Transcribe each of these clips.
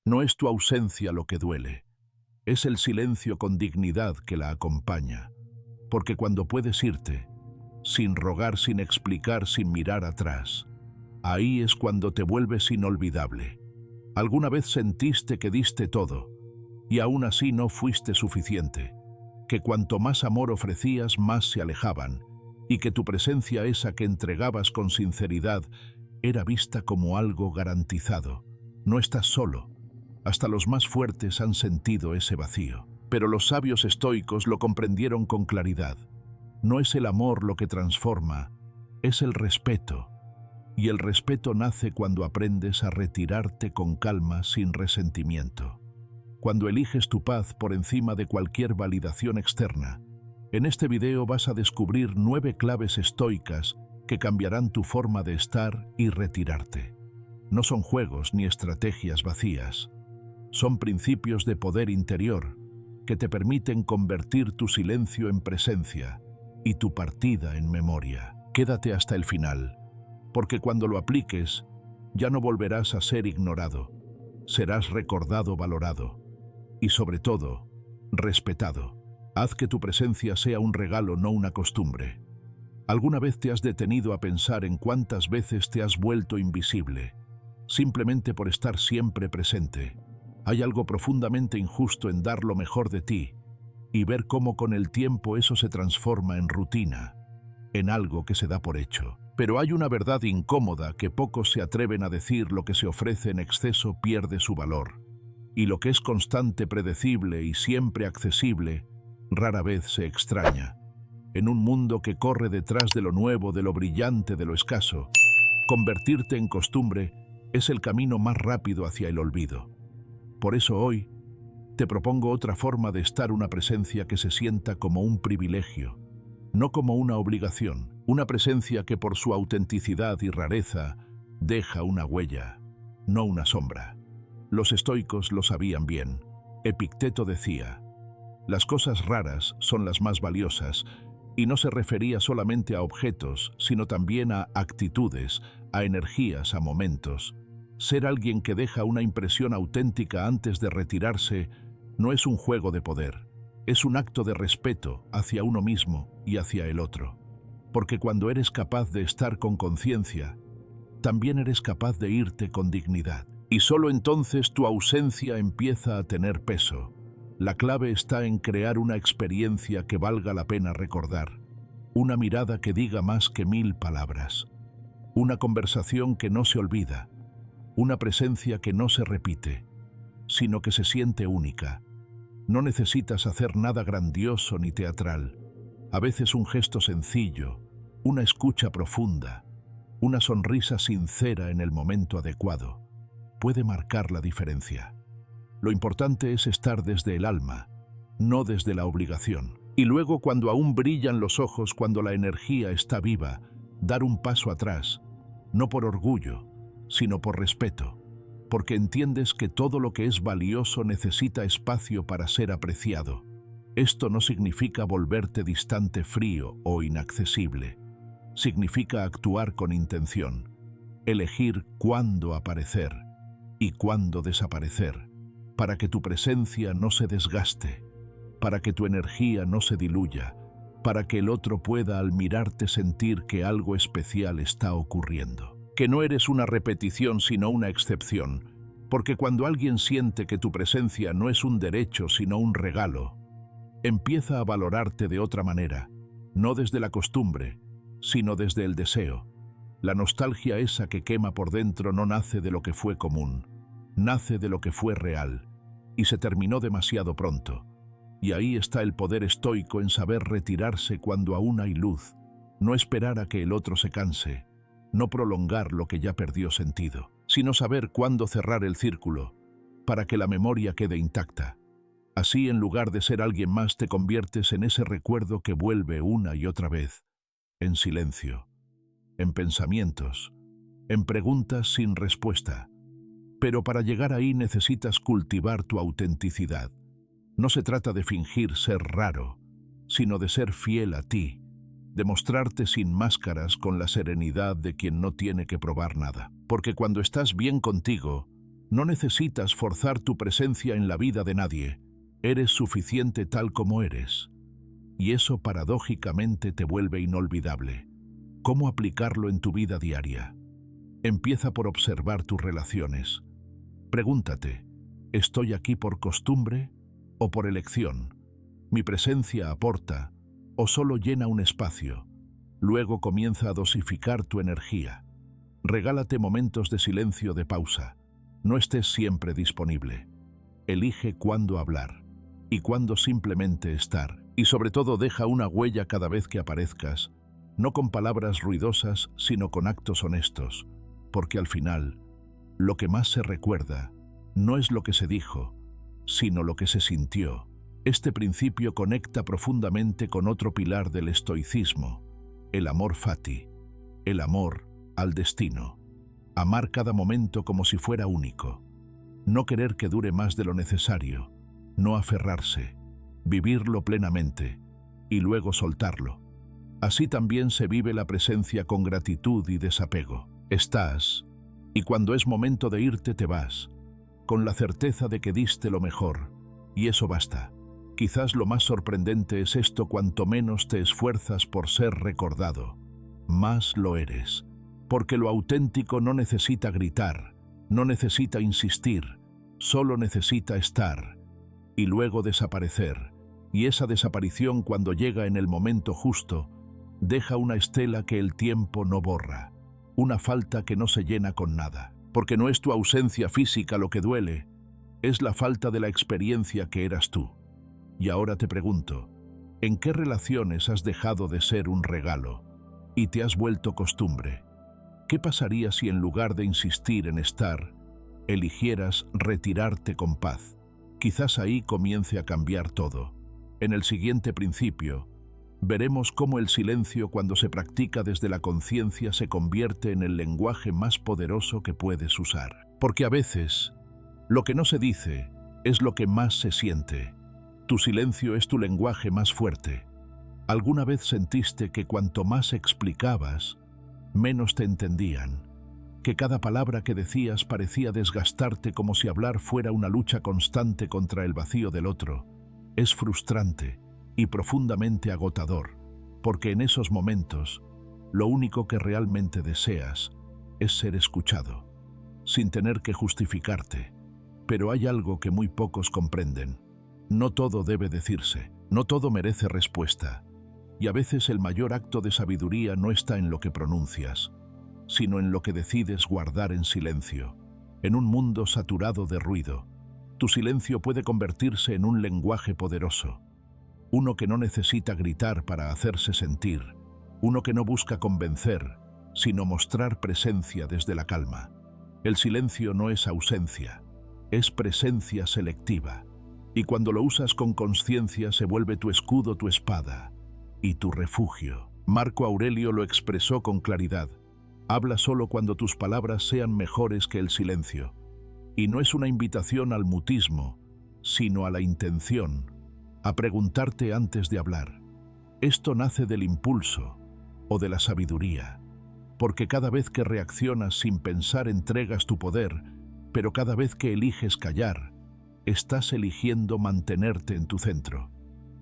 No es tu ausencia lo que duele, es el silencio con dignidad que la acompaña, porque cuando puedes irte, sin rogar, sin explicar, sin mirar atrás, ahí es cuando te vuelves inolvidable. Alguna vez sentiste que diste todo, y aún así no fuiste suficiente, que cuanto más amor ofrecías, más se alejaban, y que tu presencia esa que entregabas con sinceridad era vista como algo garantizado. No estás solo. Hasta los más fuertes han sentido ese vacío. Pero los sabios estoicos lo comprendieron con claridad. No es el amor lo que transforma, es el respeto. Y el respeto nace cuando aprendes a retirarte con calma, sin resentimiento. Cuando eliges tu paz por encima de cualquier validación externa. En este video vas a descubrir 9 claves estoicas que cambiarán tu forma de estar y retirarte. No son juegos ni estrategias vacías. Son principios de poder interior que te permiten convertir tu silencio en presencia y tu partida en memoria. Quédate hasta el final, porque cuando lo apliques, ya no volverás a ser ignorado. Serás recordado, valorado y, sobre todo, respetado. Haz que tu presencia sea un regalo, no una costumbre. ¿Alguna vez te has detenido a pensar en cuántas veces te has vuelto invisible, simplemente por estar siempre presente? Hay algo profundamente injusto en dar lo mejor de ti y ver cómo con el tiempo eso se transforma en rutina, en algo que se da por hecho. Pero hay una verdad incómoda que pocos se atreven a decir: lo que se ofrece en exceso pierde su valor. Y lo que es constante, predecible y siempre accesible, rara vez se extraña. En un mundo que corre detrás de lo nuevo, de lo brillante, de lo escaso, convertirte en costumbre es el camino más rápido hacia el olvido. Por eso hoy te propongo otra forma de estar, una presencia que se sienta como un privilegio, no como una obligación, una presencia que por su autenticidad y rareza deja una huella, no una sombra. Los estoicos lo sabían bien. Epicteto decía: las cosas raras son las más valiosas, y no se refería solamente a objetos, sino también a actitudes, a energías, a momentos. Ser alguien que deja una impresión auténtica antes de retirarse no es un juego de poder, es un acto de respeto hacia uno mismo y hacia el otro. Porque cuando eres capaz de estar con conciencia, también eres capaz de irte con dignidad. Y solo entonces tu ausencia empieza a tener peso. La clave está en crear una experiencia que valga la pena recordar, una mirada que diga más que 1000 palabras, una conversación que no se olvida, una presencia que no se repite, sino que se siente única. No necesitas hacer nada grandioso ni teatral. A veces un gesto sencillo, una escucha profunda, una sonrisa sincera en el momento adecuado, puede marcar la diferencia. Lo importante es estar desde el alma, no desde la obligación. Y luego, cuando aún brillan los ojos, cuando la energía está viva, dar un paso atrás, no por orgullo, sino por respeto, porque entiendes que todo lo que es valioso necesita espacio para ser apreciado. Esto no significa volverte distante, frío o inaccesible. Significa actuar con intención, elegir cuándo aparecer y cuándo desaparecer, para que tu presencia no se desgaste, para que tu energía no se diluya, para que el otro pueda al mirarte sentir que algo especial está ocurriendo. Que no eres una repetición sino una excepción, porque cuando alguien siente que tu presencia no es un derecho sino un regalo, empieza a valorarte de otra manera, no desde la costumbre, sino desde el deseo. La nostalgia esa que quema por dentro no nace de lo que fue común, nace de lo que fue real, y se terminó demasiado pronto. Y ahí está el poder estoico en saber retirarse cuando aún hay luz, no esperar a que el otro se canse, no prolongar lo que ya perdió sentido, sino saber cuándo cerrar el círculo, para que la memoria quede intacta. Así, en lugar de ser alguien más, te conviertes en ese recuerdo que vuelve una y otra vez, en silencio, en pensamientos, en preguntas sin respuesta. Pero para llegar ahí necesitas cultivar tu autenticidad. No se trata de fingir ser raro, sino de ser fiel a ti, de mostrarte sin máscaras, con la serenidad de quien no tiene que probar nada. Porque cuando estás bien contigo, No necesitas forzar tu presencia en la vida de nadie. Eres suficiente tal como eres. Y eso paradójicamente te vuelve inolvidable. ¿Cómo aplicarlo en tu vida diaria? Empieza por observar tus relaciones. Pregúntate, ¿estoy aquí por costumbre o por elección? ¿Mi presencia aporta o solo llena un espacio? Luego comienza a dosificar tu energía. Regálate momentos de silencio, de pausa. No estés siempre disponible. Elige cuándo hablar y cuándo simplemente estar. Y sobre todo deja una huella cada vez que aparezcas, no con palabras ruidosas, sino con actos honestos, porque al final, lo que más se recuerda no es lo que se dijo, sino lo que se sintió. Este principio conecta profundamente con otro pilar del estoicismo, el amor fati, el amor al destino. Amar cada momento como si fuera único. No querer que dure más de lo necesario, no aferrarse, vivirlo plenamente y luego soltarlo. Así también se vive la presencia con gratitud y desapego. Estás, y cuando es momento de irte te vas, con la certeza de que diste lo mejor, y eso basta. Quizás lo más sorprendente es esto: cuanto menos te esfuerzas por ser recordado, más lo eres, porque lo auténtico no necesita gritar, no necesita insistir, solo necesita estar, y luego desaparecer. Y esa desaparición, cuando llega en el momento justo, deja una estela que el tiempo no borra, una falta que no se llena con nada. Porque no es tu ausencia física lo que duele, es la falta de la experiencia que eras tú. Y ahora te pregunto, ¿en qué relaciones has dejado de ser un regalo y te has vuelto costumbre? ¿Qué pasaría si en lugar de insistir en estar, eligieras retirarte con paz? Quizás ahí comience a cambiar todo. En el siguiente principio, veremos cómo el silencio, cuando se practica desde la conciencia, se convierte en el lenguaje más poderoso que puedes usar. Porque a veces, lo que no se dice es lo que más se siente. Tu silencio es tu lenguaje más fuerte. ¿Alguna vez sentiste que cuanto más explicabas, menos te entendían? Que cada palabra que decías parecía desgastarte, como si hablar fuera una lucha constante contra el vacío del otro. Es frustrante y profundamente agotador, porque en esos momentos, lo único que realmente deseas es ser escuchado, sin tener que justificarte. Pero hay algo que muy pocos comprenden. No todo debe decirse, no todo merece respuesta. Y a veces el mayor acto de sabiduría no está en lo que pronuncias, sino en lo que decides guardar en silencio. En un mundo saturado de ruido, tu silencio puede convertirse en un lenguaje poderoso. Uno que no necesita gritar para hacerse sentir, uno que no busca convencer, sino mostrar presencia desde la calma. El silencio no es ausencia, es presencia selectiva. Y cuando lo usas con conciencia, se vuelve tu escudo, tu espada y tu refugio. Marco Aurelio lo expresó con claridad: habla solo cuando tus palabras sean mejores que el silencio. Y no es una invitación al mutismo, sino a la intención, a preguntarte antes de hablar. Esto nace del impulso o de la sabiduría, porque cada vez que reaccionas sin pensar entregas tu poder, pero cada vez que eliges callar, estás eligiendo mantenerte en tu centro.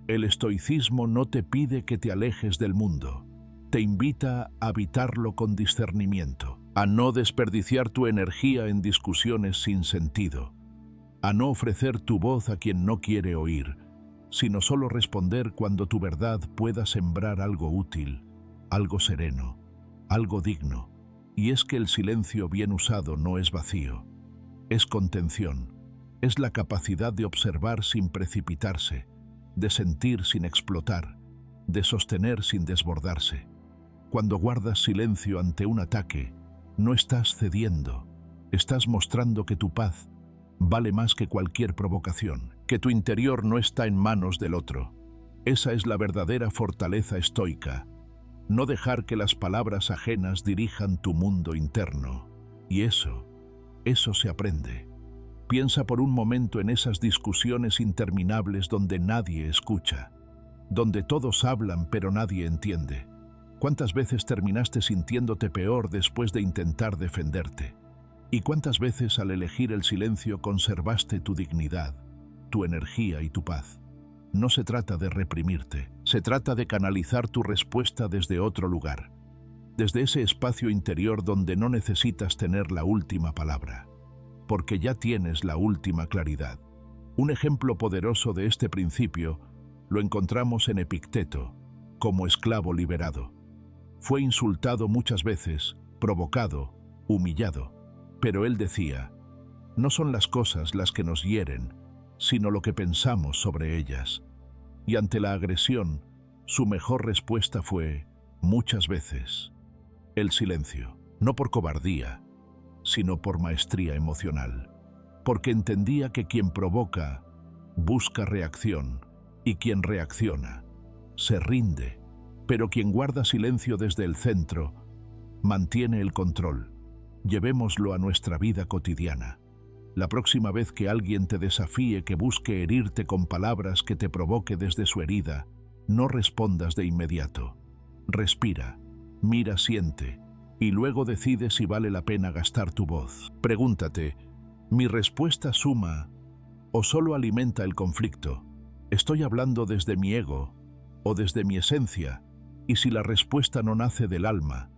El estoicismo no te pide que te alejes del mundo, te invita a habitarlo con discernimiento, a no desperdiciar tu energía en discusiones sin sentido, a no ofrecer tu voz a quien no quiere oír, sino solo responder cuando tu verdad pueda sembrar algo útil, algo sereno, algo digno. Y es que el silencio bien usado no es vacío, es contención, es la capacidad de observar sin precipitarse, de sentir sin explotar, de sostener sin desbordarse. Cuando guardas silencio ante un ataque, no estás cediendo, estás mostrando que tu paz vale más que cualquier provocación, que tu interior no está en manos del otro. Esa es la verdadera fortaleza estoica, no dejar que las palabras ajenas dirijan tu mundo interno. Y eso se aprende. Piensa por un momento en esas discusiones interminables donde nadie escucha, donde todos hablan pero nadie entiende. ¿Cuántas veces terminaste sintiéndote peor después de intentar defenderte? ¿Y cuántas veces al elegir el silencio conservaste tu dignidad, tu energía y tu paz? No se trata de reprimirte, se trata de canalizar tu respuesta desde otro lugar, desde ese espacio interior donde no necesitas tener la última palabra, porque ya tienes la última claridad. Un ejemplo poderoso de este principio lo encontramos en Epicteto, como esclavo liberado. Fue insultado muchas veces, provocado, humillado, pero él decía: no son las cosas las que nos hieren, sino lo que pensamos sobre ellas. Y ante la agresión, su mejor respuesta fue, muchas veces, el silencio, no por cobardía, sino por maestría emocional, porque entendía que quien provoca busca reacción y quien reacciona se rinde, pero quien guarda silencio desde el centro mantiene el control. Llevémoslo a nuestra vida cotidiana. La próxima vez que alguien te desafíe, que busque herirte con palabras, que te provoque desde su herida, no respondas de inmediato. Respira, mira, siente, y luego decide si vale la pena gastar tu voz. Pregúntate: ¿mi respuesta suma o solo alimenta el conflicto? ¿Estoy hablando desde mi ego o desde mi esencia? Y si la respuesta no nace del alma,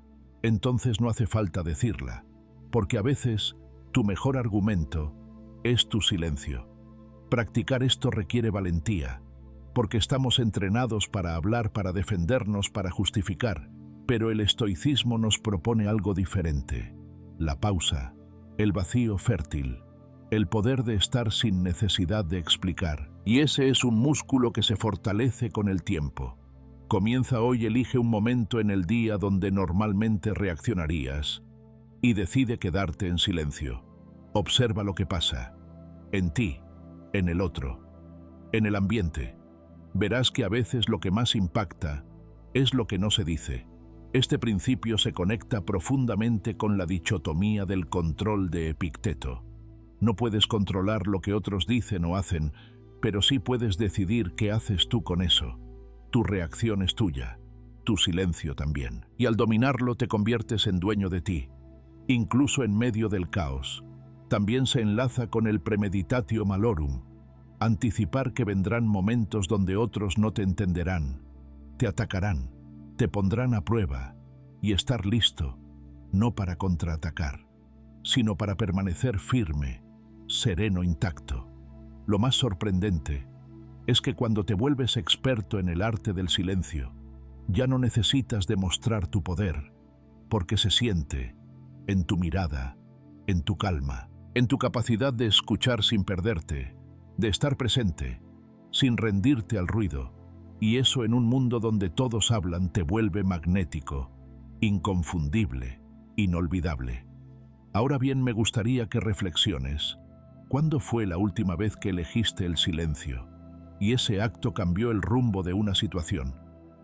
entonces no hace falta decirla, porque a veces tu mejor argumento es tu silencio. Practicar esto requiere valentía, porque estamos entrenados para hablar, para defendernos, para justificar, pero el estoicismo nos propone algo diferente: la pausa, el vacío fértil, el poder de estar sin necesidad de explicar. Y ese es un músculo que se fortalece con el tiempo. Comienza hoy, elige un momento en el día donde normalmente reaccionarías y decide quedarte en silencio. Observa lo que pasa, en ti, en el otro, en el ambiente. Verás que a veces lo que más impacta es lo que no se dice. Este principio se conecta profundamente con la dicotomía del control de Epicteto. No puedes controlar lo que otros dicen o hacen, pero sí puedes decidir qué haces tú con eso. Tu reacción es tuya, tu silencio también. Y al dominarlo te conviertes en dueño de ti, incluso en medio del caos. También se enlaza con el premeditatio malorum, anticipar que vendrán momentos donde otros no te entenderán, te atacarán, te pondrán a prueba, y estar listo, no para contraatacar, sino para permanecer firme, sereno, intacto. Lo más sorprendente es que cuando te vuelves experto en el arte del silencio, ya no necesitas demostrar tu poder, porque se siente en tu mirada, en tu calma, en tu capacidad de escuchar sin perderte, de estar presente, sin rendirte al ruido. Y eso, en un mundo donde todos hablan, te vuelve magnético, inconfundible, inolvidable. Ahora bien, me gustaría que reflexiones. ¿Cuándo fue la última vez que elegiste el silencio y ese acto cambió el rumbo de una situación?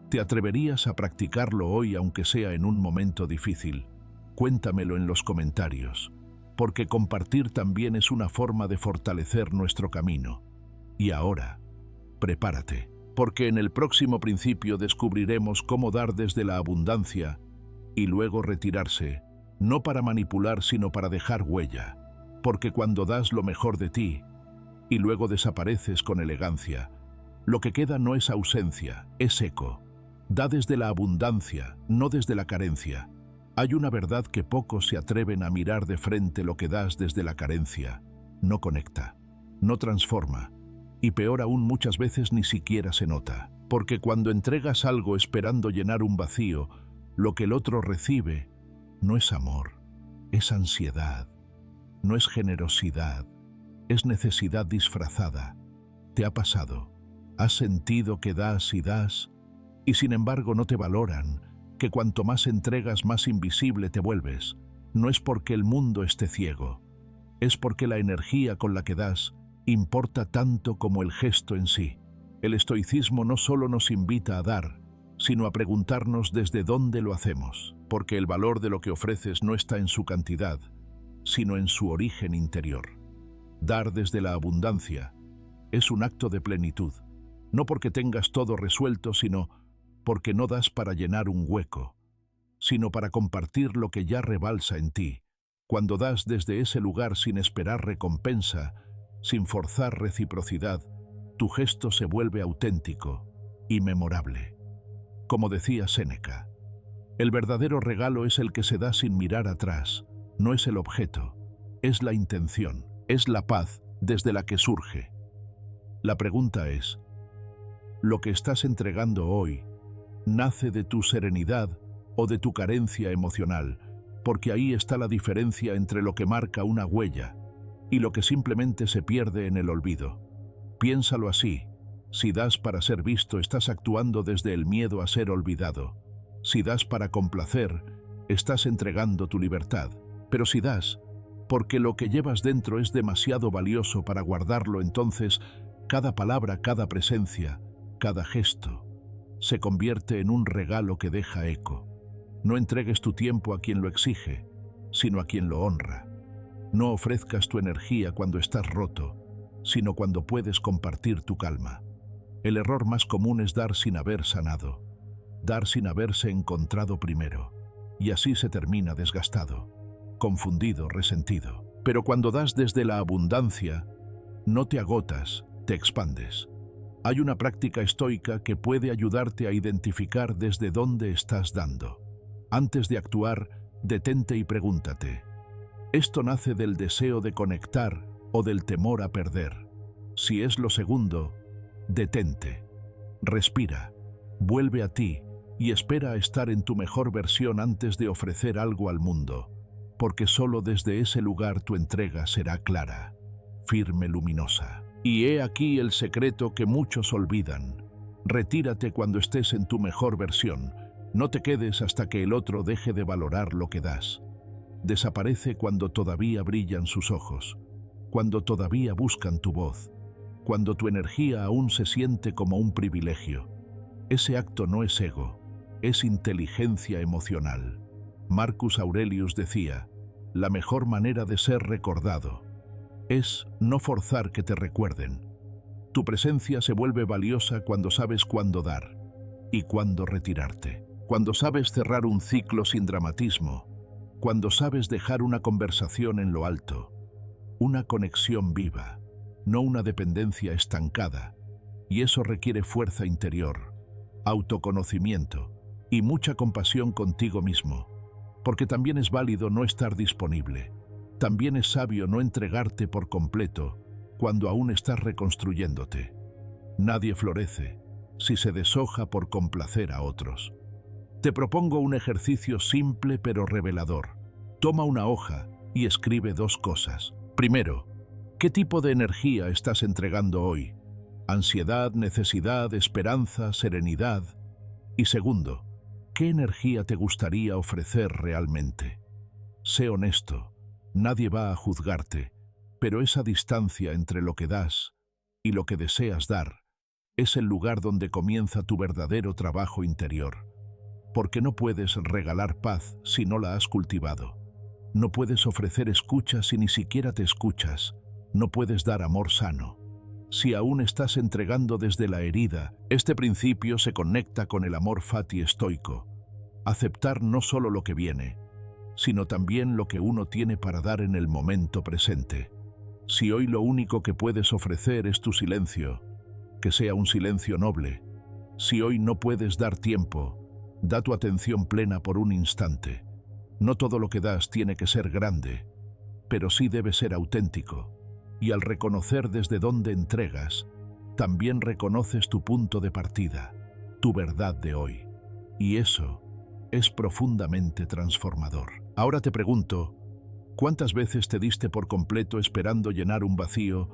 ¿Te atreverías a practicarlo hoy, aunque sea en un momento difícil? Cuéntamelo en los comentarios, porque compartir también es una forma de fortalecer nuestro camino. Y ahora, prepárate, porque en el próximo principio descubriremos cómo dar desde la abundancia y luego retirarse, no para manipular, sino para dejar huella. Porque cuando das lo mejor de ti y luego desapareces con elegancia, lo que queda no es ausencia, es eco. Da desde la abundancia, no desde la carencia. Hay una verdad que pocos se atreven a mirar de frente: lo que das desde la carencia no conecta, no transforma, y peor aún, muchas veces ni siquiera se nota. Porque cuando entregas algo esperando llenar un vacío, lo que el otro recibe no es amor, es ansiedad. No es generosidad, es necesidad disfrazada. ¿Te ha pasado? ¿Has sentido que das y sin embargo no te valoran? Que cuanto más entregas, más invisible te vuelves. No es porque el mundo esté ciego, es porque la energía con la que das importa tanto como el gesto en sí. El estoicismo no solo nos invita a dar, sino a preguntarnos desde dónde lo hacemos, porque el valor de lo que ofreces no está en su cantidad, sino en su origen interior. Dar desde la abundancia es un acto de plenitud, no porque tengas todo resuelto, sino porque no das para llenar un hueco, sino para compartir lo que ya rebalsa en ti. Cuando das desde ese lugar sin esperar recompensa, sin forzar reciprocidad, tu gesto se vuelve auténtico y memorable. Como decía Séneca, el verdadero regalo es el que se da sin mirar atrás, no es el objeto, es la intención, es la paz desde la que surge. La pregunta es, ¿lo que estás entregando hoy nace de tu serenidad o de tu carencia emocional? Porque ahí está la diferencia entre lo que marca una huella y lo que simplemente se pierde en el olvido. Piénsalo así. Si das para ser visto, estás actuando desde el miedo a ser olvidado. Si das para complacer, estás entregando tu libertad. Pero si das, porque lo que llevas dentro es demasiado valioso para guardarlo, entonces cada palabra, cada presencia, cada gesto, se convierte en un regalo que deja eco. No entregues tu tiempo a quien lo exige, sino a quien lo honra. No ofrezcas tu energía cuando estás roto, sino cuando puedes compartir tu calma. El error más común es dar sin haber sanado, dar sin haberse encontrado primero, y así se termina desgastado, confundido, resentido. Pero cuando das desde la abundancia, no te agotas, te expandes. Hay una práctica estoica que puede ayudarte a identificar desde dónde estás dando. Antes de actuar, detente y pregúntate, ¿esto nace del deseo de conectar o del temor a perder? Si es lo segundo, detente, respira, vuelve a ti y espera a estar en tu mejor versión antes de ofrecer algo al mundo, porque solo desde ese lugar tu entrega será clara, firme, luminosa. Y he aquí el secreto que muchos olvidan. Retírate cuando estés en tu mejor versión. No te quedes hasta que el otro deje de valorar lo que das. Desaparece cuando todavía brillan sus ojos, cuando todavía buscan tu voz, cuando tu energía aún se siente como un privilegio. Ese acto no es ego, es inteligencia emocional. Marcus Aurelius decía, la mejor manera de ser recordado es no forzar que te recuerden. Tu presencia se vuelve valiosa cuando sabes cuándo dar y cuándo retirarte. Cuando sabes cerrar un ciclo sin dramatismo, cuando sabes dejar una conversación en lo alto, una conexión viva, no una dependencia estancada, y eso requiere fuerza interior, autoconocimiento y mucha compasión contigo mismo, porque también es válido no estar disponible, también es sabio no entregarte por completo cuando aún estás reconstruyéndote. Nadie florece si se deshoja por complacer a otros. Te propongo un ejercicio simple pero revelador. Toma una hoja y escribe dos cosas. Primero, ¿qué tipo de energía estás entregando hoy? ¿Ansiedad, necesidad, esperanza, serenidad? Y segundo, ¿qué energía te gustaría ofrecer realmente? Sé honesto, nadie va a juzgarte, pero esa distancia entre lo que das y lo que deseas dar es el lugar donde comienza tu verdadero trabajo interior. Porque no puedes regalar paz si no la has cultivado. No puedes ofrecer escucha si ni siquiera te escuchas. No puedes dar amor sano si aún estás entregando desde la herida. Este principio se conecta con el amor fati estoico. Aceptar no solo lo que viene, sino también lo que uno tiene para dar en el momento presente. Si hoy lo único que puedes ofrecer es tu silencio, que sea un silencio noble. Si hoy no puedes dar tiempo, da tu atención plena por un instante. No todo lo que das tiene que ser grande, pero sí debe ser auténtico. Y al reconocer desde dónde entregas, también reconoces tu punto de partida, tu verdad de hoy. Y eso es profundamente transformador. Ahora te pregunto, ¿cuántas veces te diste por completo esperando llenar un vacío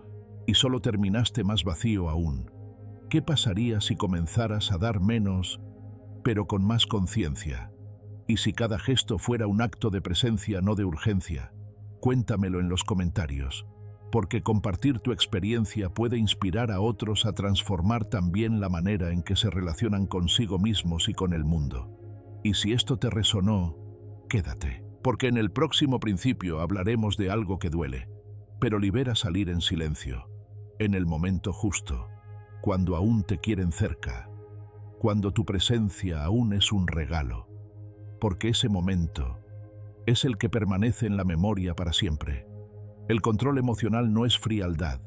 y solo terminaste más vacío aún? ¿Qué pasaría si comenzaras a dar menos, pero con más conciencia? Y si cada gesto fuera un acto de presencia, no de urgencia. Cuéntamelo en los comentarios, porque compartir tu experiencia puede inspirar a otros a transformar también la manera en que se relacionan consigo mismos y con el mundo. Y si esto te resonó, quédate, porque en el próximo principio hablaremos de algo que duele, pero libera salir en silencio, en el momento justo, cuando aún te quieren cerca, cuando tu presencia aún es un regalo, porque ese momento es el que permanece en la memoria para siempre. El control emocional no es frialdad,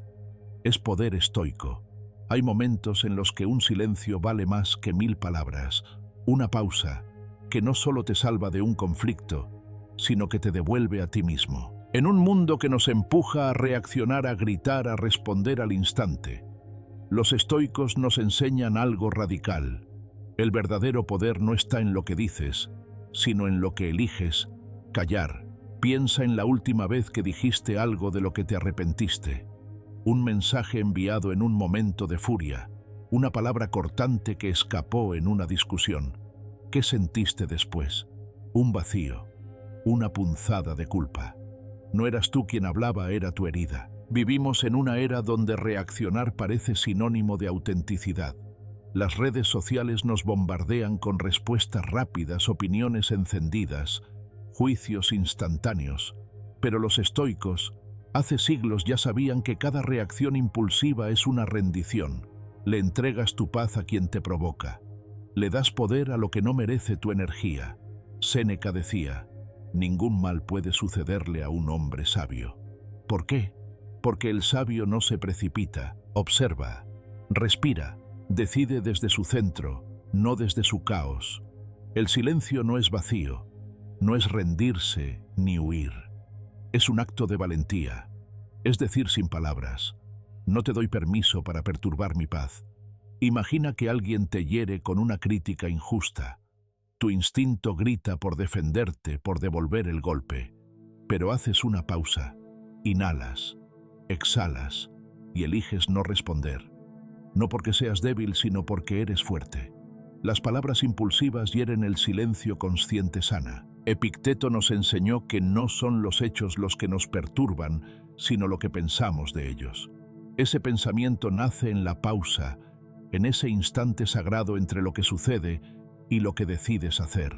es poder estoico. Hay momentos en los que un silencio vale más que 1000 palabras, una pausa que no solo te salva de un conflicto, sino que te devuelve a ti mismo. En un mundo que nos empuja a reaccionar, a gritar, a responder al instante, los estoicos nos enseñan algo radical. El verdadero poder no está en lo que dices, sino en lo que eliges callar. Piensa en la última vez que dijiste algo de lo que te arrepentiste. Un mensaje enviado en un momento de furia, una palabra cortante que escapó en una discusión. ¿Qué sentiste después? Un vacío, una punzada de culpa. No eras tú quien hablaba, era tu herida. Vivimos en una era donde reaccionar parece sinónimo de autenticidad. Las redes sociales nos bombardean con respuestas rápidas, opiniones encendidas, juicios instantáneos. Pero los estoicos, hace siglos ya sabían que cada reacción impulsiva es una rendición. Le entregas tu paz a quien te provoca. Le das poder a lo que no merece tu energía. Séneca decía, ningún mal puede sucederle a un hombre sabio. ¿Por qué? Porque el sabio no se precipita, observa, respira, decide desde su centro, no desde su caos. El silencio no es vacío, no es rendirse ni huir. Es un acto de valentía, es decir sin palabras. No te doy permiso para perturbar mi paz. Imagina que alguien te hiere con una crítica injusta. Tu instinto grita por defenderte, por devolver el golpe. Pero haces una pausa, inhalas, exhalas y eliges no responder. No porque seas débil, sino porque eres fuerte. Las palabras impulsivas hieren el silencio consciente sana. Epicteto nos enseñó que no son los hechos los que nos perturban, sino lo que pensamos de ellos. Ese pensamiento nace en la pausa, en ese instante sagrado entre lo que sucede y lo que decides hacer.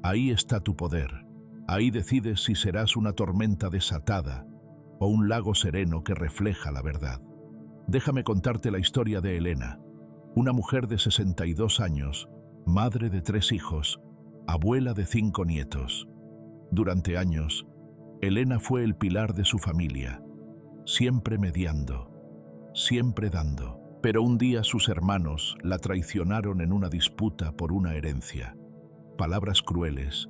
Ahí está tu poder. Ahí decides si serás una tormenta desatada o un lago sereno que refleja la verdad. Déjame contarte la historia de Elena, una mujer de 62 años, madre de 3 hijos, abuela de 5 nietos. Durante años, Elena fue el pilar de su familia, siempre mediando, siempre dando. Pero un día sus hermanos la traicionaron en una disputa por una herencia. Palabras crueles,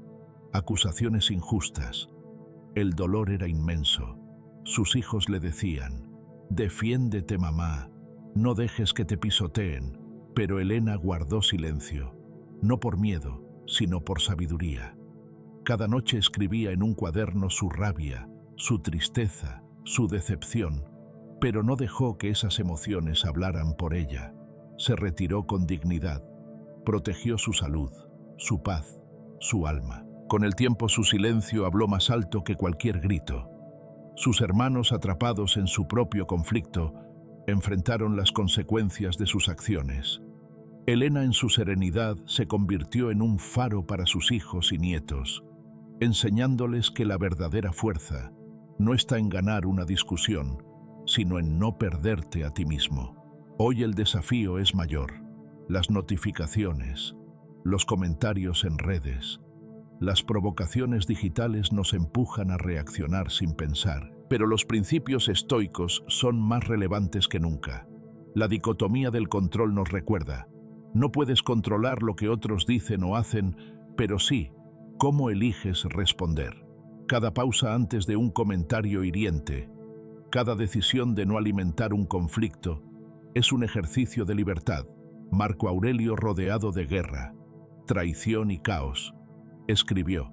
acusaciones injustas. El dolor era inmenso. Sus hijos le decían, «Defiéndete, mamá, no dejes que te pisoteen». Pero Elena guardó silencio, no por miedo, sino por sabiduría. Cada noche escribía en un cuaderno su rabia, su tristeza, su decepción, pero no dejó que esas emociones hablaran por ella. Se retiró con dignidad, protegió su salud, su paz, su alma. Con el tiempo su silencio habló más alto que cualquier grito. Sus hermanos, atrapados en su propio conflicto, enfrentaron las consecuencias de sus acciones. Elena, en su serenidad, se convirtió en un faro para sus hijos y nietos, enseñándoles que la verdadera fuerza no está en ganar una discusión, sino en no perderte a ti mismo. Hoy el desafío es mayor. Las notificaciones, los comentarios en redes, las provocaciones digitales nos empujan a reaccionar sin pensar, pero los principios estoicos son más relevantes que nunca. La dicotomía del control nos recuerda, no puedes controlar lo que otros dicen o hacen, pero sí, cómo eliges responder. Cada pausa antes de un comentario hiriente, cada decisión de no alimentar un conflicto, es un ejercicio de libertad. Marco Aurelio, rodeado de guerra, traición y caos, escribió,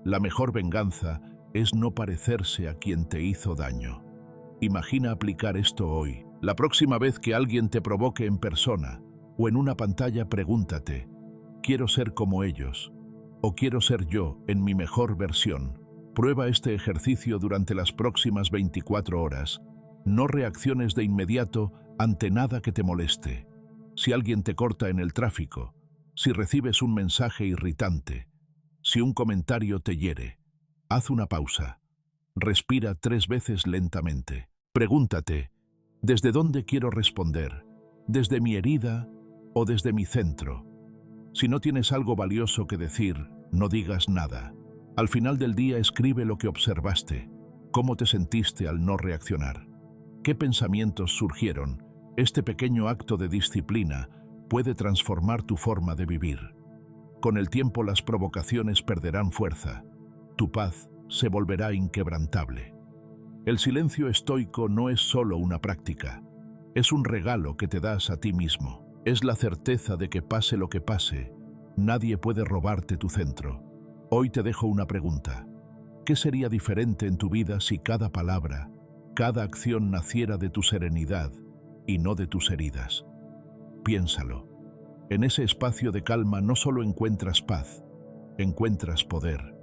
«La mejor venganza es no parecerse a quien te hizo daño». Imagina aplicar esto hoy. La próxima vez que alguien te provoque en persona o en una pantalla, pregúntate, ¿quiero ser como ellos? ¿O quiero ser yo en mi mejor versión? Prueba este ejercicio durante las próximas 24 horas. No reacciones de inmediato ante nada que te moleste. Si alguien te corta en el tráfico, si recibes un mensaje irritante, si un comentario te hiere, haz una pausa. Respira 3 veces lentamente. Pregúntate, ¿desde dónde quiero responder? ¿Desde mi herida o desde mi centro? Si no tienes algo valioso que decir, no digas nada. Al final del día escribe lo que observaste, cómo te sentiste al no reaccionar, qué pensamientos surgieron. Este pequeño acto de disciplina puede transformar tu forma de vivir. Con el tiempo las provocaciones perderán fuerza, tu paz se volverá inquebrantable. El silencio estoico no es solo una práctica, es un regalo que te das a ti mismo. Es la certeza de que pase lo que pase, nadie puede robarte tu centro. Hoy te dejo una pregunta. ¿Qué sería diferente en tu vida si cada palabra, cada acción naciera de tu serenidad y no de tus heridas? Piénsalo. En ese espacio de calma no solo encuentras paz, encuentras poder.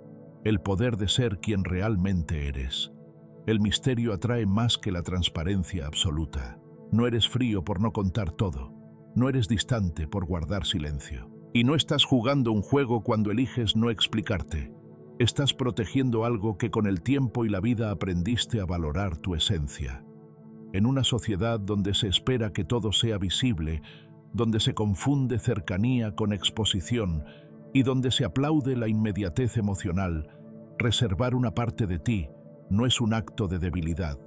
El poder de ser quien realmente eres. El misterio atrae más que la transparencia absoluta. No eres frío por no contar todo. No eres distante por guardar silencio. Y no estás jugando un juego cuando eliges no explicarte. Estás protegiendo algo que con el tiempo y la vida aprendiste a valorar tu esencia. En una sociedad donde se espera que todo sea visible, donde se confunde cercanía con exposición y donde se aplaude la inmediatez emocional, reservar una parte de ti no es un acto de debilidad,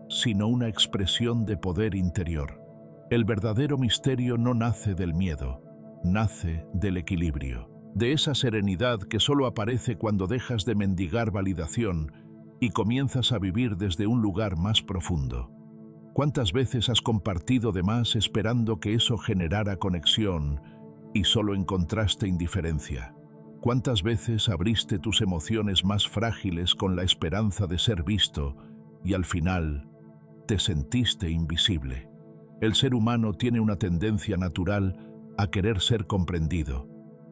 sino una expresión de poder interior. El verdadero misterio no nace del miedo, nace del equilibrio, de esa serenidad que solo aparece cuando dejas de mendigar validación y comienzas a vivir desde un lugar más profundo. ¿Cuántas veces has compartido de más esperando que eso generara conexión y solo encontraste indiferencia? ¿Cuántas veces abriste tus emociones más frágiles con la esperanza de ser visto y al final te sentiste invisible? El ser humano tiene una tendencia natural a querer ser comprendido.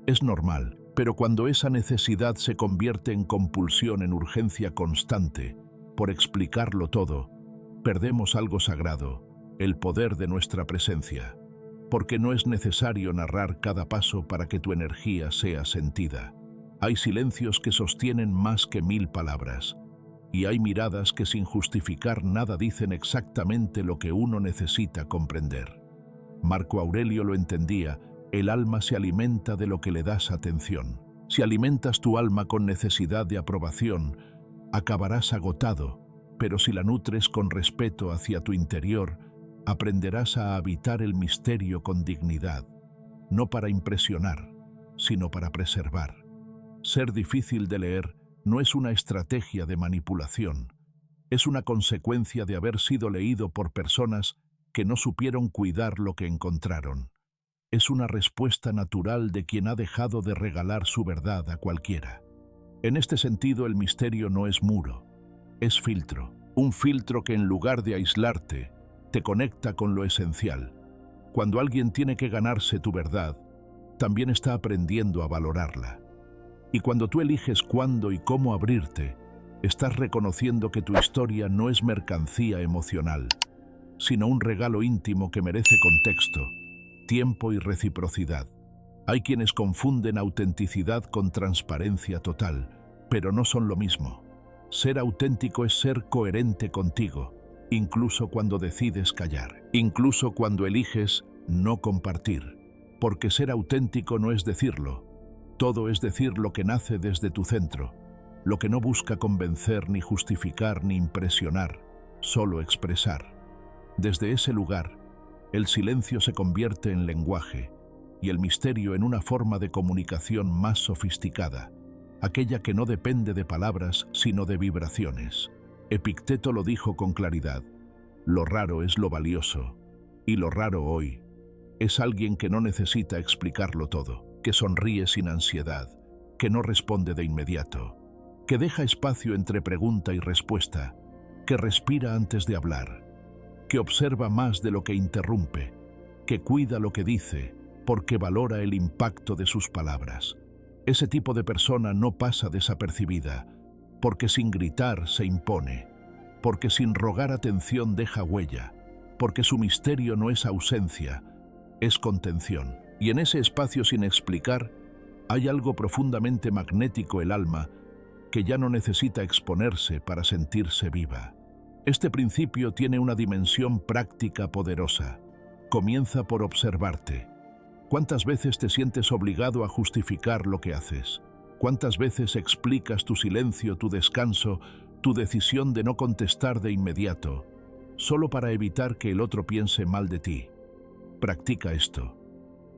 Es normal, pero cuando esa necesidad se convierte en compulsión, en urgencia constante, por explicarlo todo, perdemos algo sagrado, el poder de nuestra presencia, porque no es necesario narrar cada paso para que tu energía sea sentida. Hay silencios que sostienen más que 1000 palabras, y hay miradas que sin justificar nada dicen exactamente lo que uno necesita comprender. Marco Aurelio lo entendía: el alma se alimenta de lo que le das atención. Si alimentas tu alma con necesidad de aprobación, acabarás agotado, pero si la nutres con respeto hacia tu interior, aprenderás a habitar el misterio con dignidad, no para impresionar, sino para preservar. Ser difícil de leer no es una estrategia de manipulación, es una consecuencia de haber sido leído por personas que no supieron cuidar lo que encontraron. Es una respuesta natural de quien ha dejado de regalar su verdad a cualquiera. En este sentido, el misterio no es muro, es filtro. Un filtro que en lugar de aislarte, te conecta con lo esencial. Cuando alguien tiene que ganarse tu verdad, también está aprendiendo a valorarla. Y cuando tú eliges cuándo y cómo abrirte, estás reconociendo que tu historia no es mercancía emocional, sino un regalo íntimo que merece contexto, tiempo y reciprocidad. Hay quienes confunden autenticidad con transparencia total, pero no son lo mismo. Ser auténtico es ser coherente contigo, incluso cuando decides callar, incluso cuando eliges no compartir, porque ser auténtico no es decirlo, todo es decir lo que nace desde tu centro, lo que no busca convencer, ni justificar, ni impresionar, solo expresar. Desde ese lugar, el silencio se convierte en lenguaje y el misterio en una forma de comunicación más sofisticada, aquella que no depende de palabras sino de vibraciones. Epicteto lo dijo con claridad: lo raro es lo valioso, y lo raro hoy es alguien que no necesita explicarlo todo, que sonríe sin ansiedad, que no responde de inmediato, que deja espacio entre pregunta y respuesta, que respira antes de hablar, que observa más de lo que interrumpe, que cuida lo que dice porque valora el impacto de sus palabras. Ese tipo de persona no pasa desapercibida, porque sin gritar se impone, porque sin rogar atención deja huella, porque su misterio no es ausencia, es contención. Y en ese espacio sin explicar, hay algo profundamente magnético: el alma, que ya no necesita exponerse para sentirse viva. Este principio tiene una dimensión práctica poderosa. Comienza por observarte. ¿Cuántas veces te sientes obligado a justificar lo que haces? ¿Cuántas veces explicas tu silencio, tu descanso, tu decisión de no contestar de inmediato, solo para evitar que el otro piense mal de ti? Practica esto.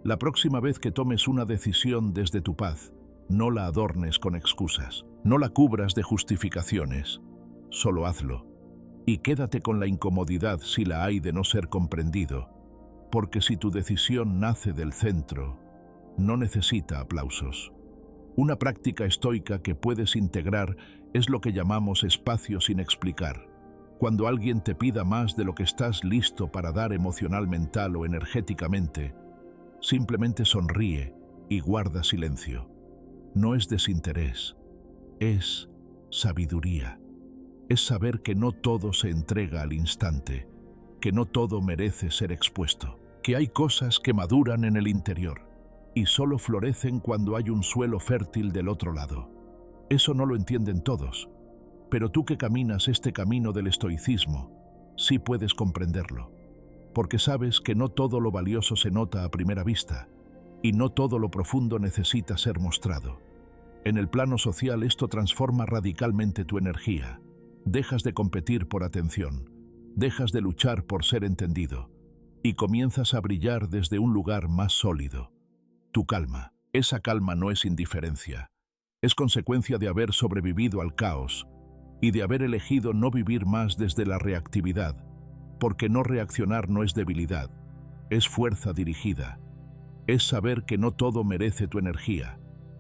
La próxima vez que tomes una decisión desde tu paz, no la adornes con excusas, no la cubras de justificaciones, solo hazlo. Y quédate con la incomodidad si la hay de no ser comprendido, porque si tu decisión nace del centro, no necesita aplausos. Una práctica estoica que puedes integrar es lo que llamamos espacio sin explicar. Cuando alguien te pida más de lo que estás listo para dar emocional, mental o energéticamente, simplemente sonríe y guarda silencio. No es desinterés, es sabiduría. Es saber que no todo se entrega al instante, que no todo merece ser expuesto, que hay cosas que maduran en el interior y solo florecen cuando hay un suelo fértil del otro lado. Eso no lo entienden todos, pero tú que caminas este camino del estoicismo, sí puedes comprenderlo, porque sabes que no todo lo valioso se nota a primera vista y no todo lo profundo necesita ser mostrado. En el plano social esto transforma radicalmente tu energía. Dejas de competir por atención, dejas de luchar por ser entendido y comienzas a brillar desde un lugar más sólido. Tu calma, esa calma no es indiferencia, es consecuencia de haber sobrevivido al caos y de haber elegido no vivir más desde la reactividad, porque no reaccionar no es debilidad, es fuerza dirigida, es saber que no todo merece tu energía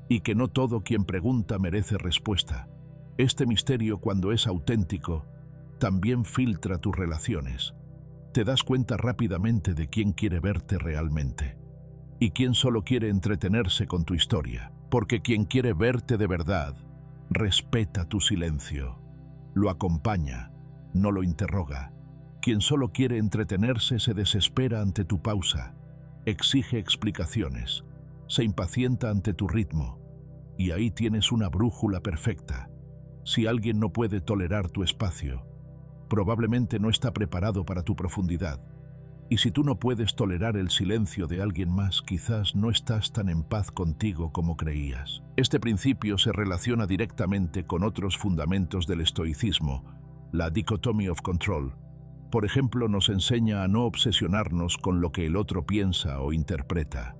y que no todo quien pregunta merece respuesta. Este misterio, cuando es auténtico, también filtra tus relaciones. Te das cuenta rápidamente de quién quiere verte realmente y quién solo quiere entretenerse con tu historia, porque quien quiere verte de verdad respeta tu silencio, lo acompaña, no lo interroga. Quien solo quiere entretenerse se desespera ante tu pausa, exige explicaciones, se impacienta ante tu ritmo, y ahí tienes una brújula perfecta. Si alguien no puede tolerar tu espacio, probablemente no está preparado para tu profundidad. Y si tú no puedes tolerar el silencio de alguien más, quizás no estás tan en paz contigo como creías. Este principio se relaciona directamente con otros fundamentos del estoicismo, la dichotomy of control. Por ejemplo, nos enseña a no obsesionarnos con lo que el otro piensa o interpreta.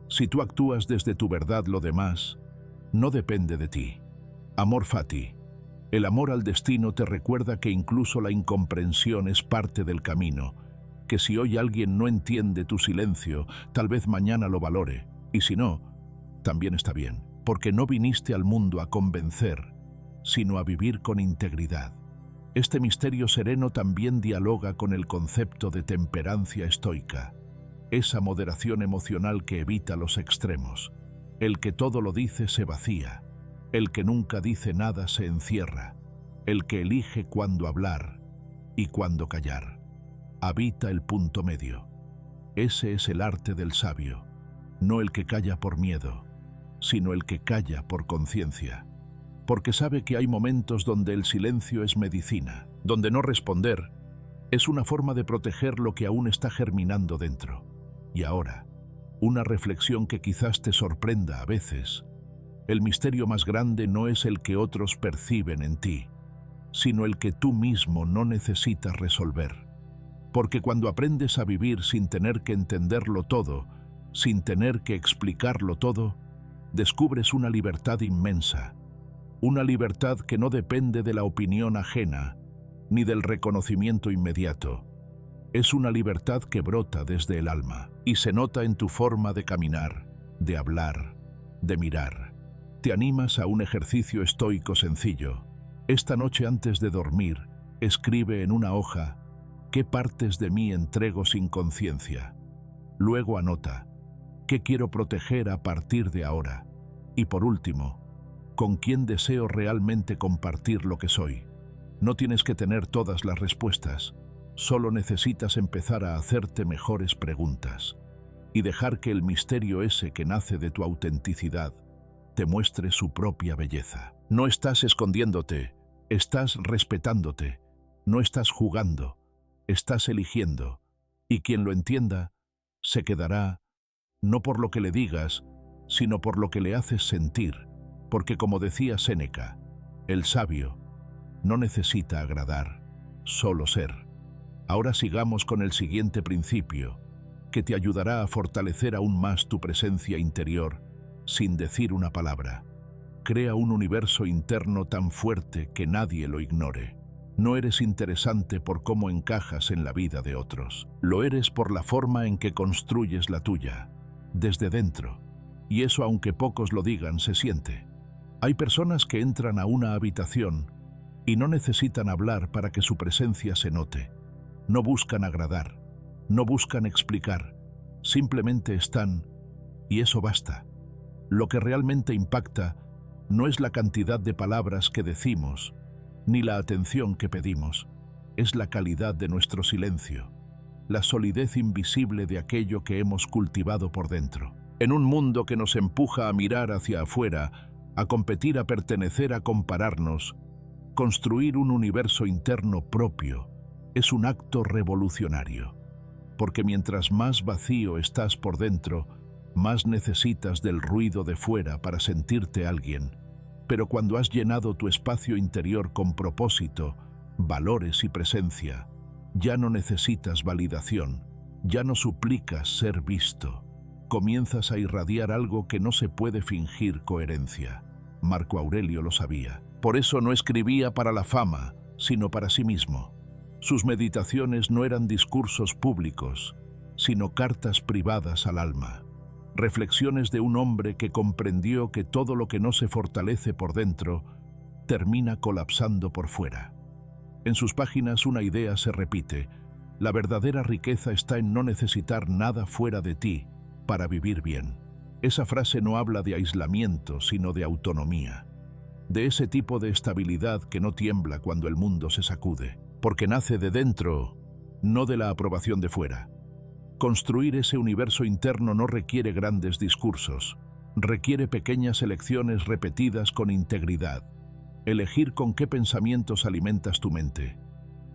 Si tú actúas desde tu verdad, lo demás no depende de ti. Amor fati. El amor al destino te recuerda que incluso la incomprensión es parte del camino, que si hoy alguien no entiende tu silencio, tal vez mañana lo valore, y si no, también está bien, porque no viniste al mundo a convencer, sino a vivir con integridad. Este misterio sereno también dialoga con el concepto de temperancia estoica, esa moderación emocional que evita los extremos. El que todo lo dice se vacía, el que nunca dice nada se encierra, el que elige cuándo hablar y cuándo callar. Habita el punto medio. Ese es el arte del sabio, no el que calla por miedo, sino el que calla por conciencia, porque sabe que hay momentos donde el silencio es medicina, donde no responder es una forma de proteger lo que aún está germinando dentro. Y ahora, una reflexión que quizás te sorprenda a veces. El misterio más grande no es el que otros perciben en ti, sino el que tú mismo no necesitas resolver. Porque cuando aprendes a vivir sin tener que entenderlo todo, sin tener que explicarlo todo, descubres una libertad inmensa. Una libertad que no depende de la opinión ajena, ni del reconocimiento inmediato. Es una libertad que brota desde el alma y se nota en tu forma de caminar, de hablar, de mirar. Te animas a un ejercicio estoico sencillo. Esta noche antes de dormir, escribe en una hoja qué partes de mí entrego sin conciencia. Luego anota qué quiero proteger a partir de ahora. Y por último, con quién deseo realmente compartir lo que soy. No tienes que tener todas las respuestas, solo necesitas empezar a hacerte mejores preguntas y dejar que el misterio ese que nace de tu autenticidad te muestre su propia belleza. No estás escondiéndote, estás respetándote, no estás jugando, estás eligiendo, y quien lo entienda se quedará, no por lo que le digas, sino por lo que le haces sentir, Porque como decía Séneca, el sabio no necesita agradar, solo ser. Ahora sigamos con el siguiente principio, que te ayudará a fortalecer aún más tu presencia interior sin decir una palabra. Crea un universo interno tan fuerte que nadie lo ignore. No eres interesante por cómo encajas en la vida de otros. Lo eres por la forma en que construyes la tuya, desde dentro. Y eso, aunque pocos lo digan, se siente. Hay personas que entran a una habitación y no necesitan hablar para que su presencia se note. No buscan agradar, no buscan explicar, simplemente están, y eso basta. Lo que realmente impacta no es la cantidad de palabras que decimos, ni la atención que pedimos, es la calidad de nuestro silencio, la solidez invisible de aquello que hemos cultivado por dentro. En un mundo que nos empuja a mirar hacia afuera, a competir, a pertenecer, a compararnos, construir un universo interno propio es un acto revolucionario, porque mientras más vacío estás por dentro, más necesitas del ruido de fuera para sentirte alguien. Pero cuando has llenado tu espacio interior con propósito, valores y presencia, ya no necesitas validación, ya no suplicas ser visto. Comienzas a irradiar algo que no se puede fingir: coherencia. Marco Aurelio lo sabía. Por eso no escribía para la fama, sino para sí mismo. Sus meditaciones no eran discursos públicos, sino cartas privadas al alma. Reflexiones de un hombre que comprendió que todo lo que no se fortalece por dentro termina colapsando por fuera. En sus páginas una idea se repite: la verdadera riqueza está en no necesitar nada fuera de ti para vivir bien. Esa frase no habla de aislamiento, sino de autonomía, de ese tipo de estabilidad que no tiembla cuando el mundo se sacude, porque nace de dentro, no de la aprobación de fuera. Construir ese universo interno no requiere grandes discursos, requiere pequeñas elecciones repetidas con integridad. Elegir con qué pensamientos alimentas tu mente,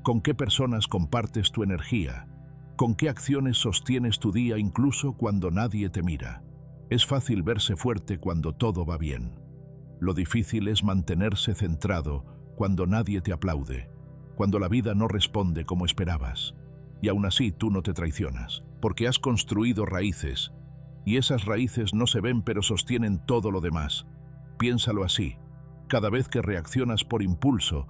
con qué personas compartes tu energía, con qué acciones sostienes tu día incluso cuando nadie te mira. Es fácil verse fuerte cuando todo va bien. Lo difícil es mantenerse centrado cuando nadie te aplaude, cuando la vida no responde como esperabas. Y aún así tú no te traicionas, porque has construido raíces, y esas raíces no se ven pero sostienen todo lo demás. Piénsalo así: cada vez que reaccionas por impulso,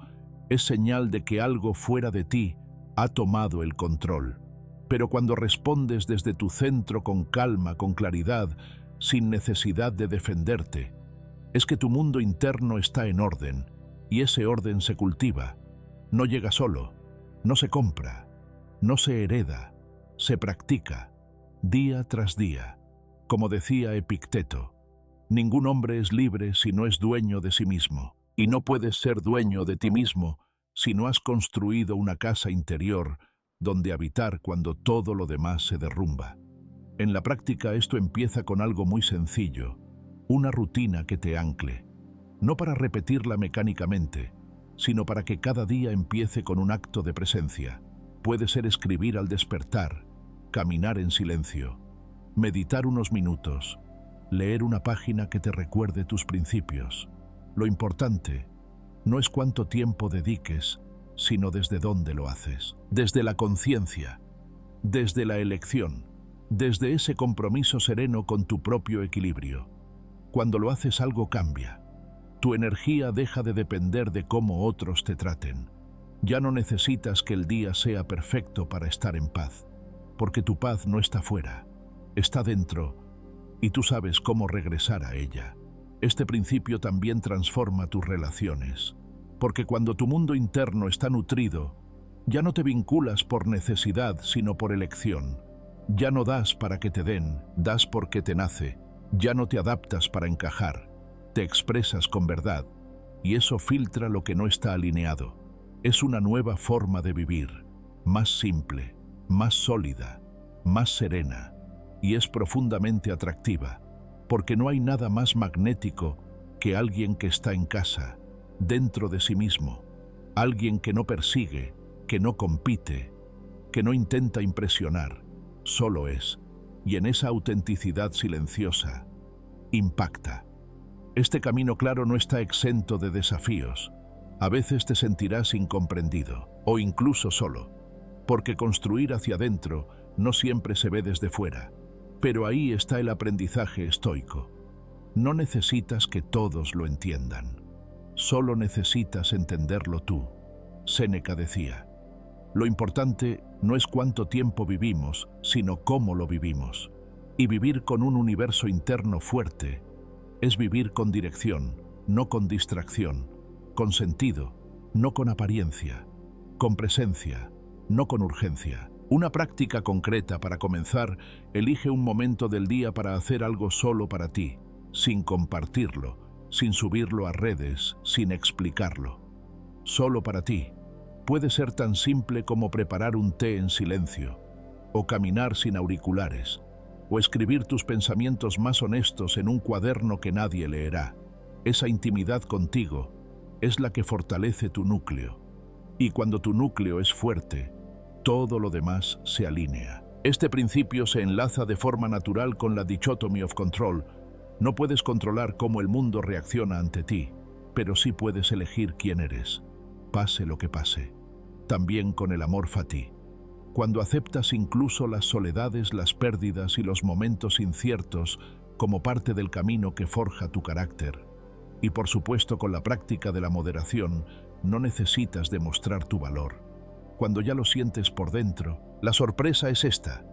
es señal de que algo fuera de ti ha tomado el control. Pero cuando respondes desde tu centro con calma, con claridad, sin necesidad de defenderte, es que tu mundo interno está en orden, y ese orden se cultiva. No llega solo, no se compra, no se hereda, se practica, día tras día. Como decía Epicteto, ningún hombre es libre si no es dueño de sí mismo, y no puedes ser dueño de ti mismo si no has construido una casa interior donde habitar cuando todo lo demás se derrumba. En la práctica esto empieza con algo muy sencillo, una rutina que te ancle, no para repetirla mecánicamente, sino para que cada día empiece con un acto de presencia. Puede ser escribir al despertar, caminar en silencio, meditar unos minutos, leer una página que te recuerde tus principios. Lo importante no es cuánto tiempo dediques, sino desde dónde lo haces. Desde la conciencia, desde la elección, desde ese compromiso sereno con tu propio equilibrio. Cuando lo haces, algo cambia. Tu energía deja de depender de cómo otros te traten. Ya no necesitas que el día sea perfecto para estar en paz, porque tu paz no está fuera, está dentro, y tú sabes cómo regresar a ella. Este principio también transforma tus relaciones, porque cuando tu mundo interno está nutrido, ya no te vinculas por necesidad, sino por elección. Ya no das para que te den, das porque te nace. Ya no te adaptas para encajar, te expresas con verdad, y eso filtra lo que no está alineado. Es una nueva forma de vivir, más simple, más sólida, más serena, y es profundamente atractiva, porque no hay nada más magnético que alguien que está en casa, dentro de sí mismo, alguien que no persigue, que no compite, que no intenta impresionar, solo es, y en esa autenticidad silenciosa, impacta. Este camino claro no está exento de desafíos. A veces te sentirás incomprendido o incluso solo, porque construir hacia adentro no siempre se ve desde fuera. Pero ahí está el aprendizaje estoico. No necesitas que todos lo entiendan. Solo necesitas entenderlo tú. Séneca decía, lo importante no es cuánto tiempo vivimos, sino cómo lo vivimos. Y vivir con un universo interno fuerte es vivir con dirección, no con distracción, con sentido, no con apariencia, con presencia, no con urgencia. Una práctica concreta para comenzar: elige un momento del día para hacer algo solo para ti, sin compartirlo, sin subirlo a redes, sin explicarlo. Solo para ti. Puede ser tan simple como preparar un té en silencio, o caminar sin auriculares, o escribir tus pensamientos más honestos en un cuaderno que nadie leerá. Esa intimidad contigo es la que fortalece tu núcleo. Y cuando tu núcleo es fuerte, todo lo demás se alinea. Este principio se enlaza de forma natural con la dichotomy of control. No puedes controlar cómo el mundo reacciona ante ti, pero sí puedes elegir quién eres, pase lo que pase. También con el amor fati. Cuando aceptas incluso las soledades, las pérdidas y los momentos inciertos como parte del camino que forja tu carácter. Y por supuesto, con la práctica de la moderación, no necesitas demostrar tu valor. Cuando ya lo sientes por dentro, la sorpresa es esta.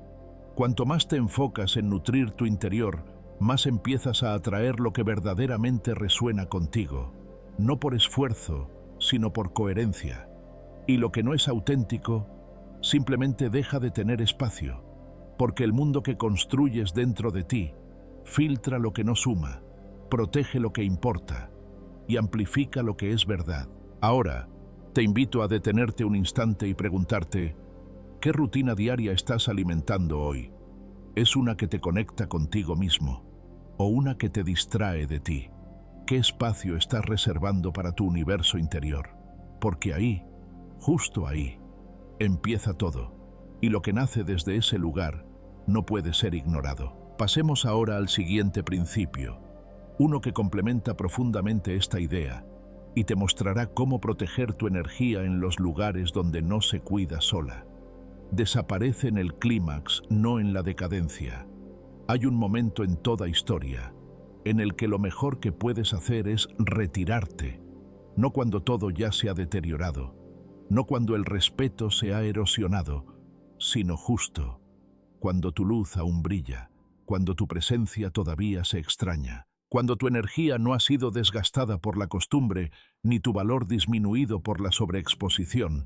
Cuanto más te enfocas en nutrir tu interior, más empiezas a atraer lo que verdaderamente resuena contigo, no por esfuerzo, sino por coherencia. Y lo que no es auténtico, simplemente deja de tener espacio, porque el mundo que construyes dentro de ti filtra lo que no suma, protege lo que importa y amplifica lo que es verdad. Ahora, te invito a detenerte un instante y preguntarte, ¿qué rutina diaria estás alimentando hoy? ¿Es una que te conecta contigo mismo o una que te distrae de ti? ¿Qué espacio estás reservando para tu universo interior? Porque ahí, justo ahí, empieza todo, y lo que nace desde ese lugar no puede ser ignorado. Pasemos ahora al siguiente principio, uno que complementa profundamente esta idea y te mostrará cómo proteger tu energía en los lugares donde no se cuida sola. Desaparece en el clímax, no en la decadencia. Hay un momento en toda historia en el que lo mejor que puedes hacer es retirarte, no cuando todo ya se ha deteriorado, no cuando el respeto se ha erosionado, sino justo, cuando tu luz aún brilla, cuando tu presencia todavía se extraña, cuando tu energía no ha sido desgastada por la costumbre, ni tu valor disminuido por la sobreexposición.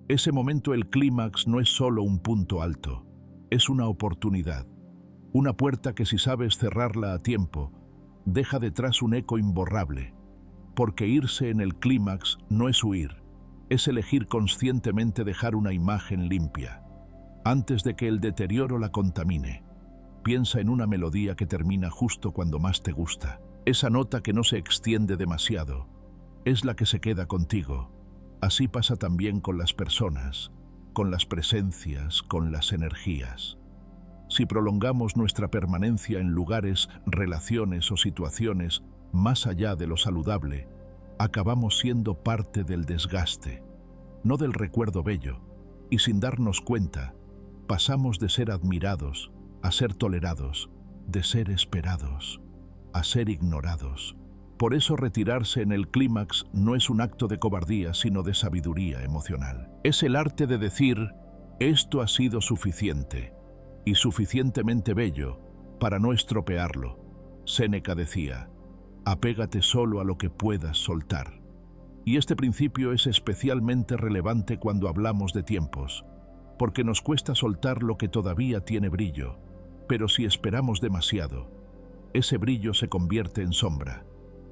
Ese momento, el clímax, no es solo un punto alto, es una oportunidad, una puerta que, si sabes cerrarla a tiempo, deja detrás un eco imborrable, porque irse en el clímax no es huir, es elegir conscientemente dejar una imagen limpia, antes de que el deterioro la contamine. Piensa en una melodía que termina justo cuando más te gusta. Esa nota que no se extiende demasiado es la que se queda contigo. Así pasa también con las personas, con las presencias, con las energías. Si prolongamos nuestra permanencia en lugares, relaciones o situaciones más allá de lo saludable, acabamos siendo parte del desgaste, no del recuerdo bello, y sin darnos cuenta, pasamos de ser admirados a ser tolerados, de ser esperados a ser ignorados. Por eso retirarse en el clímax no es un acto de cobardía, sino de sabiduría emocional. Es el arte de decir, esto ha sido suficiente, y suficientemente bello para no estropearlo. Séneca decía, apégate solo a lo que puedas soltar. Y este principio es especialmente relevante cuando hablamos de tiempos, porque nos cuesta soltar lo que todavía tiene brillo, pero si esperamos demasiado, ese brillo se convierte en sombra,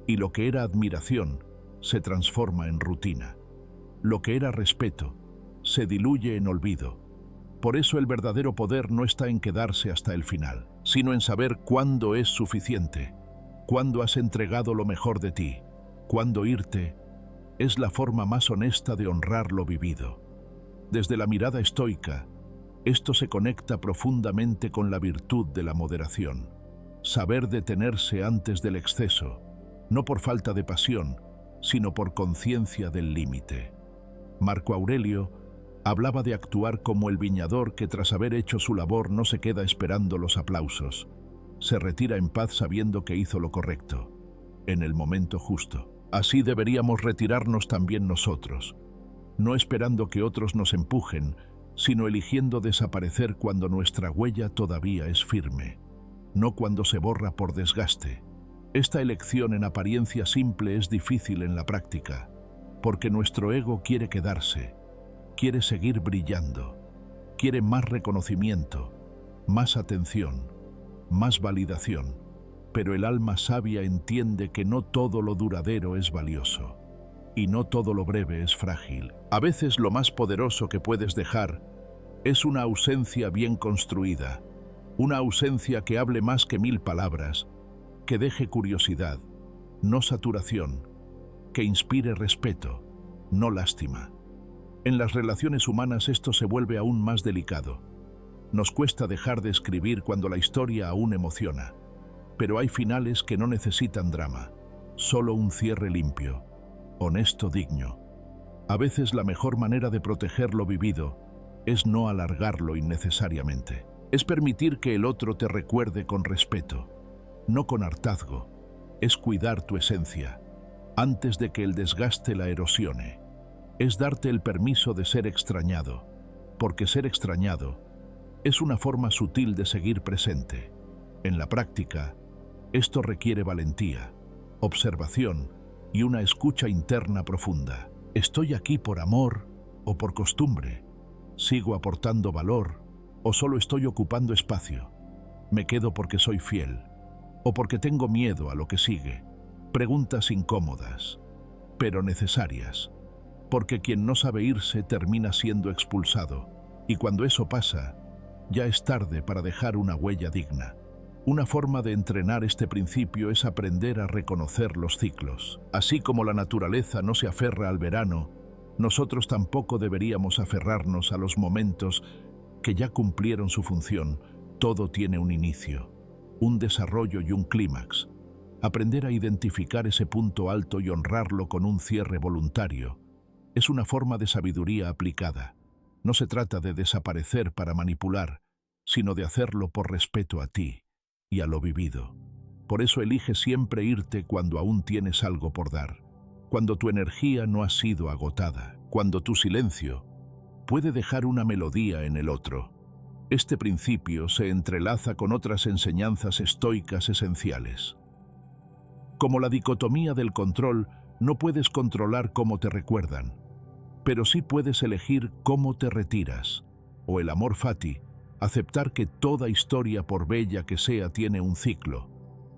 y lo que era admiración se transforma en rutina. Lo que era respeto se diluye en olvido. Por eso el verdadero poder no está en quedarse hasta el final, sino en saber cuándo es suficiente, cuándo has entregado lo mejor de ti, cuándo irte. Es la forma más honesta de honrar lo vivido. Desde la mirada estoica, esto se conecta profundamente con la virtud de la moderación. Saber detenerse antes del exceso, no por falta de pasión, sino por conciencia del límite. Marco Aurelio hablaba de actuar como el viñador que tras haber hecho su labor no se queda esperando los aplausos. Se retira en paz sabiendo que hizo lo correcto, en el momento justo. Así deberíamos retirarnos también nosotros, no esperando que otros nos empujen, sino eligiendo desaparecer cuando nuestra huella todavía es firme, no cuando se borra por desgaste. Esta elección en apariencia simple es difícil en la práctica, porque nuestro ego quiere quedarse, quiere seguir brillando, quiere más reconocimiento, más atención, más validación, pero el alma sabia entiende que no todo lo duradero es valioso, y no todo lo breve es frágil. A veces lo más poderoso que puedes dejar es una ausencia bien construida, una ausencia que hable más que 1000 palabras, que deje curiosidad, no saturación, que inspire respeto, no lástima. En las relaciones humanas esto se vuelve aún más delicado. Nos cuesta dejar de escribir cuando la historia aún emociona, pero hay finales que no necesitan drama, solo un cierre limpio, honesto, digno. A veces la mejor manera de proteger lo vivido es no alargarlo innecesariamente. Es permitir que el otro te recuerde con respeto, no con hartazgo. Es cuidar tu esencia, antes de que el desgaste la erosione. Es darte el permiso de ser extrañado, porque ser extrañado es una forma sutil de seguir presente. En la práctica, esto requiere valentía, observación y una escucha interna profunda. ¿Estoy aquí por amor o por costumbre? ¿Sigo aportando valor o solo estoy ocupando espacio? ¿Me quedo porque soy fiel o porque tengo miedo a lo que sigue? Preguntas incómodas, pero necesarias, porque quien no sabe irse termina siendo expulsado, y cuando eso pasa, ya es tarde para dejar una huella digna. Una forma de entrenar este principio es aprender a reconocer los ciclos. Así como la naturaleza no se aferra al verano, nosotros tampoco deberíamos aferrarnos a los momentos que ya cumplieron su función. Todo tiene un inicio, un desarrollo y un clímax. Aprender a identificar ese punto alto y honrarlo con un cierre voluntario es una forma de sabiduría aplicada. No se trata de desaparecer para manipular, sino de hacerlo por respeto a ti y a lo vivido. Por eso elige siempre irte cuando aún tienes algo por dar, cuando tu energía no ha sido agotada, cuando tu silencio puede dejar una melodía en el otro. Este principio se entrelaza con otras enseñanzas estoicas esenciales. Como la dicotomía del control, no puedes controlar cómo te recuerdan, pero sí puedes elegir cómo te retiras. O el amor fati, aceptar que toda historia, por bella que sea, tiene un ciclo.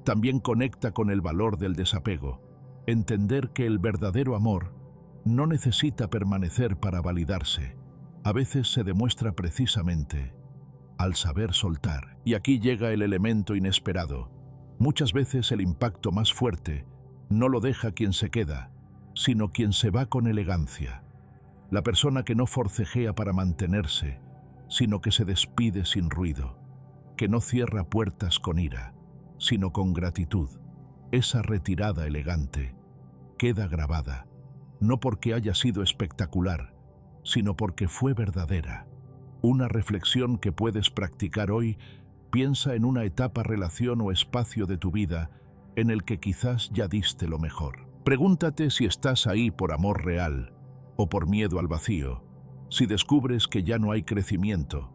También conecta con el valor del desapego. Entender que el verdadero amor no necesita permanecer para validarse. A veces se demuestra precisamente al saber soltar. Y aquí llega el elemento inesperado. Muchas veces el impacto más fuerte no lo deja quien se queda, sino quien se va con elegancia. La persona que no forcejea para mantenerse, sino que se despide sin ruido, que no cierra puertas con ira, sino con gratitud. Esa retirada elegante queda grabada, no porque haya sido espectacular, sino porque fue verdadera. Una reflexión que puedes practicar hoy. Piensa en una etapa, relación o espacio de tu vida en el que quizás ya diste lo mejor. Pregúntate si estás ahí por amor real o por miedo al vacío. Si descubres que ya no hay crecimiento,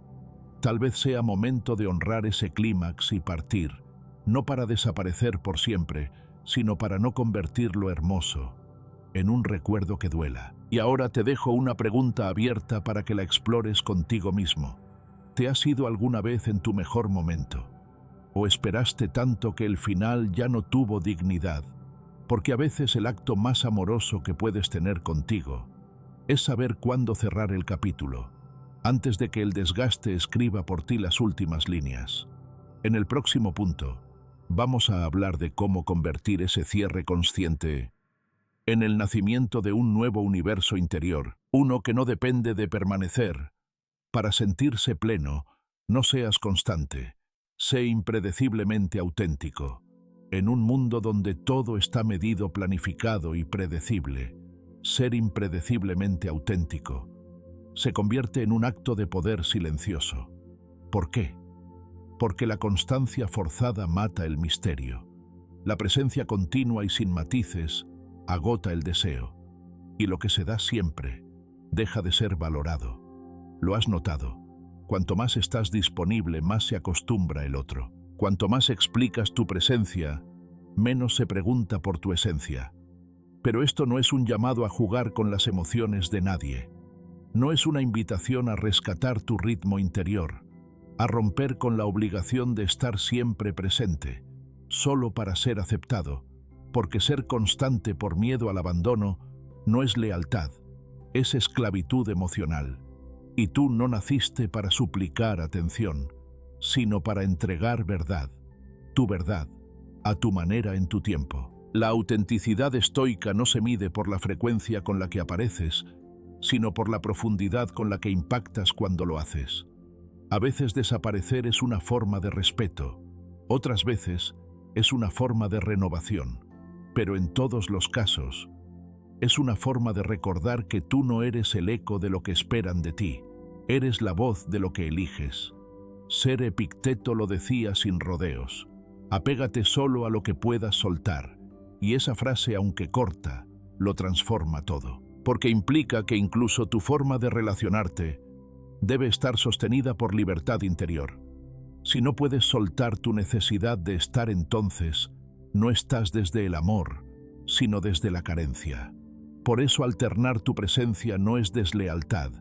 tal vez sea momento de honrar ese clímax y partir, no para desaparecer por siempre, sino para no convertir lo hermoso en un recuerdo que duela. Y ahora te dejo una pregunta abierta para que la explores contigo mismo. ¿Te has ido alguna vez en tu mejor momento? ¿O esperaste tanto que el final ya no tuvo dignidad? Porque a veces el acto más amoroso que puedes tener contigo es saber cuándo cerrar el capítulo, antes de que el desgaste escriba por ti las últimas líneas. En el próximo punto, vamos a hablar de cómo convertir ese cierre consciente en el nacimiento de un nuevo universo interior, uno que no depende de permanecer. Para sentirse pleno, no seas constante, sé impredeciblemente auténtico. En un mundo donde todo está medido, planificado y predecible, ser impredeciblemente auténtico se convierte en un acto de poder silencioso. ¿Por qué? Porque la constancia forzada mata el misterio. La presencia continua y sin matices agota el deseo. Y lo que se da siempre deja de ser valorado. ¿Lo has notado? Cuanto más estás disponible, más se acostumbra el otro. Cuanto más explicas tu presencia, menos se pregunta por tu esencia. Pero esto no es un llamado a jugar con las emociones de nadie. No es una invitación a rescatar tu ritmo interior, a romper con la obligación de estar siempre presente, solo para ser aceptado, porque ser constante por miedo al abandono no es lealtad, es esclavitud emocional. Y tú no naciste para suplicar atención, sino para entregar verdad, tu verdad, a tu manera en tu tiempo. La autenticidad estoica no se mide por la frecuencia con la que apareces, sino por la profundidad con la que impactas cuando lo haces. A veces desaparecer es una forma de respeto, otras veces es una forma de renovación, pero en todos los casos es una forma de recordar que tú no eres el eco de lo que esperan de ti, eres la voz de lo que eliges. Ser Epicteto lo decía sin rodeos: apégate solo a lo que puedas soltar, y esa frase, aunque corta, lo transforma todo, porque implica que incluso tu forma de relacionarte debe estar sostenida por libertad interior. Si no puedes soltar tu necesidad de estar, entonces no estás desde el amor, sino desde la carencia. Por eso alternar tu presencia no es deslealtad,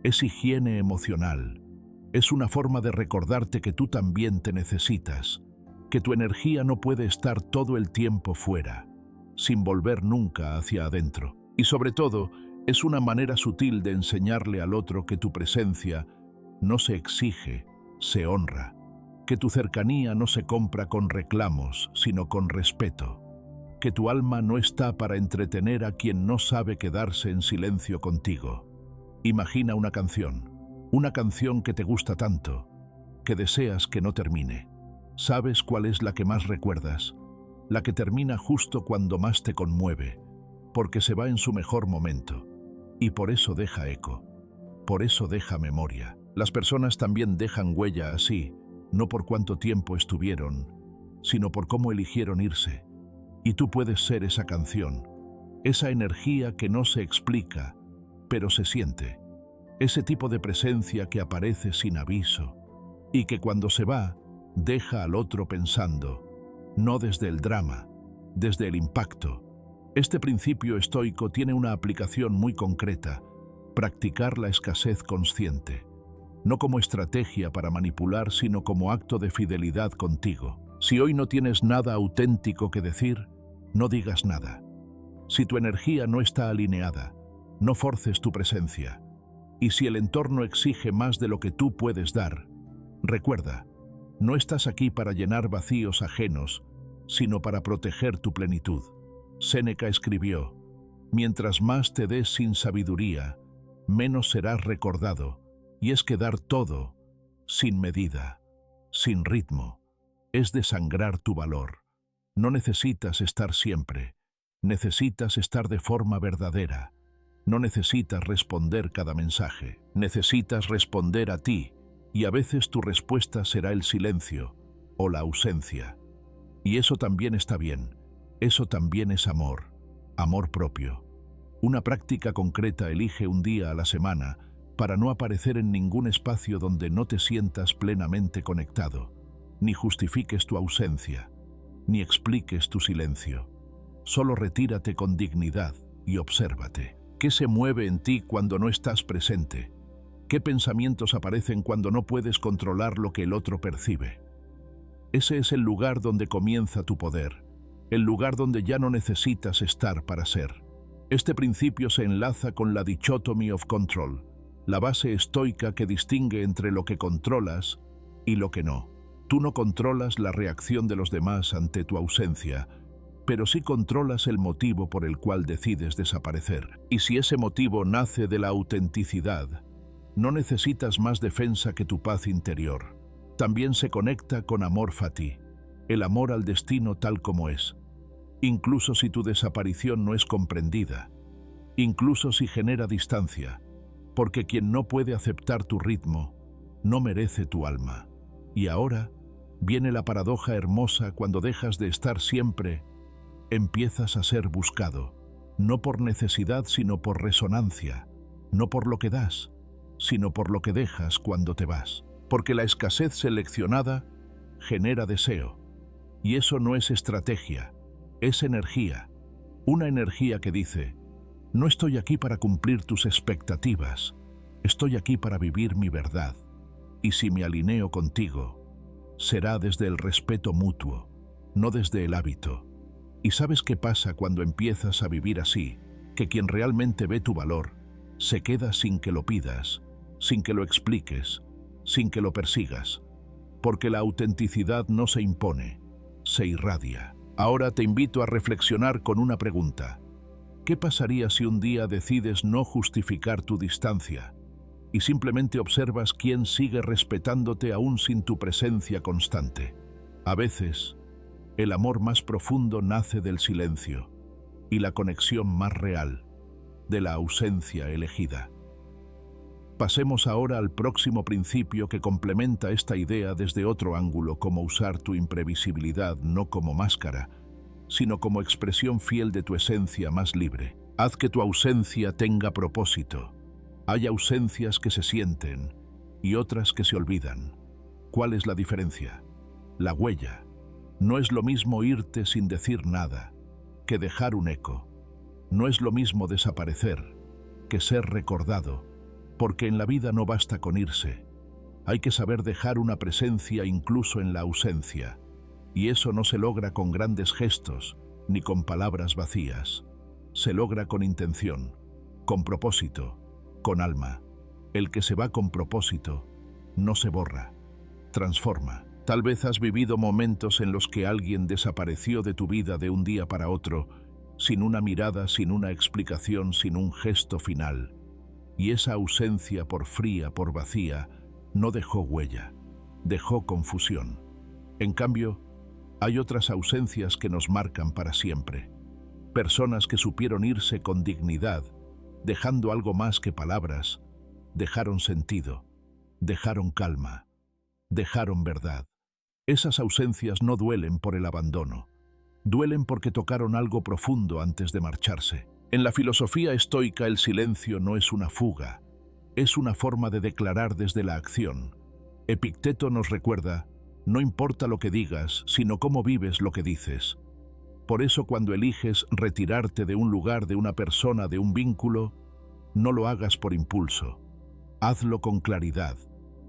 es higiene emocional. Es una forma de recordarte que tú también te necesitas, que tu energía no puede estar todo el tiempo fuera, sin volver nunca hacia adentro. Y sobre todo, es una manera sutil de enseñarle al otro que tu presencia no se exige, se honra, que tu cercanía no se compra con reclamos, sino con respeto, que tu alma no está para entretener a quien no sabe quedarse en silencio contigo. Imagina una canción que te gusta tanto, que deseas que no termine. ¿Sabes cuál es la que más recuerdas? La que termina justo cuando más te conmueve, porque se va en su mejor momento, y por eso deja eco, por eso deja memoria. Las personas también dejan huella así, no por cuánto tiempo estuvieron, sino por cómo eligieron irse. Y tú puedes ser esa canción, esa energía que no se explica, pero se siente. Ese tipo de presencia que aparece sin aviso, y que cuando se va, deja al otro pensando, no desde el drama, desde el impacto. Este principio estoico tiene una aplicación muy concreta: practicar la escasez consciente, no como estrategia para manipular, sino como acto de fidelidad contigo. Si hoy no tienes nada auténtico que decir, no digas nada. Si tu energía no está alineada, no forces tu presencia. Y si el entorno exige más de lo que tú puedes dar, recuerda, no estás aquí para llenar vacíos ajenos, sino para proteger tu plenitud. Séneca escribió: mientras más te des sin sabiduría, menos serás recordado. Y es que dar todo, sin medida, sin ritmo, es desangrar tu valor. No necesitas estar siempre, necesitas estar de forma verdadera. No necesitas responder cada mensaje, necesitas responder a ti, y a veces tu respuesta será el silencio o la ausencia. Y eso también está bien, eso también es amor, amor propio. Una práctica concreta: elige un día a la semana para no aparecer en ningún espacio donde no te sientas plenamente conectado, ni justifiques tu ausencia, ni expliques tu silencio. Solo retírate con dignidad y obsérvate. ¿Qué se mueve en ti cuando no estás presente? ¿Qué pensamientos aparecen cuando no puedes controlar lo que el otro percibe? Ese es el lugar donde comienza tu poder, el lugar donde ya no necesitas estar para ser. Este principio se enlaza con la dichotomy of control, la base estoica que distingue entre lo que controlas y lo que no. Tú no controlas la reacción de los demás ante tu ausencia, pero sí controlas el motivo por el cual decides desaparecer. Y si ese motivo nace de la autenticidad, no necesitas más defensa que tu paz interior. También se conecta con amor fati, el amor al destino tal como es, incluso si tu desaparición no es comprendida, incluso si genera distancia, porque quien no puede aceptar tu ritmo, no merece tu alma. Y ahora viene la paradoja hermosa cuando dejas de estar siempre, empiezas a ser buscado, no por necesidad sino por resonancia, no por lo que das, sino por lo que dejas cuando te vas. Porque la escasez seleccionada genera deseo, y eso no es estrategia, es energía, una energía que dice, no estoy aquí para cumplir tus expectativas, estoy aquí para vivir mi verdad, y si me alineo contigo, será desde el respeto mutuo, no desde el hábito. ¿Y sabes qué pasa cuando empiezas a vivir así? Que quien realmente ve tu valor se queda sin que lo pidas, sin que lo expliques, sin que lo persigas, porque la autenticidad no se impone, se irradia. Ahora te invito a reflexionar con una pregunta. ¿Qué pasaría si un día decides no justificar tu distancia y simplemente observas quién sigue respetándote aún sin tu presencia constante? A veces, el amor más profundo nace del silencio y la conexión más real, de la ausencia elegida. Pasemos ahora al próximo principio que complementa esta idea desde otro ángulo, cómo usar tu imprevisibilidad no como máscara, sino como expresión fiel de tu esencia más libre. Haz que tu ausencia tenga propósito. Hay ausencias que se sienten y otras que se olvidan. ¿Cuál es la diferencia? La huella. No es lo mismo irte sin decir nada que dejar un eco. No es lo mismo desaparecer que ser recordado, porque en la vida no basta con irse. Hay que saber dejar una presencia incluso en la ausencia, y eso no se logra con grandes gestos ni con palabras vacías. Se logra con intención, con propósito, con alma. El que se va con propósito no se borra, transforma. Tal vez has vivido momentos en los que alguien desapareció de tu vida de un día para otro, sin una mirada, sin una explicación, sin un gesto final. Y esa ausencia, por fría, por vacía, no dejó huella, dejó confusión. En cambio, hay otras ausencias que nos marcan para siempre. Personas que supieron irse con dignidad, dejando algo más que palabras, dejaron sentido, dejaron calma, dejaron verdad. Esas ausencias no duelen por el abandono, duelen porque tocaron algo profundo antes de marcharse. En la filosofía estoica el silencio no es una fuga, es una forma de declarar desde la acción. Epicteto nos recuerda, no importa lo que digas, sino cómo vives lo que dices. Por eso cuando eliges retirarte de un lugar, de una persona, de un vínculo, no lo hagas por impulso. Hazlo con claridad,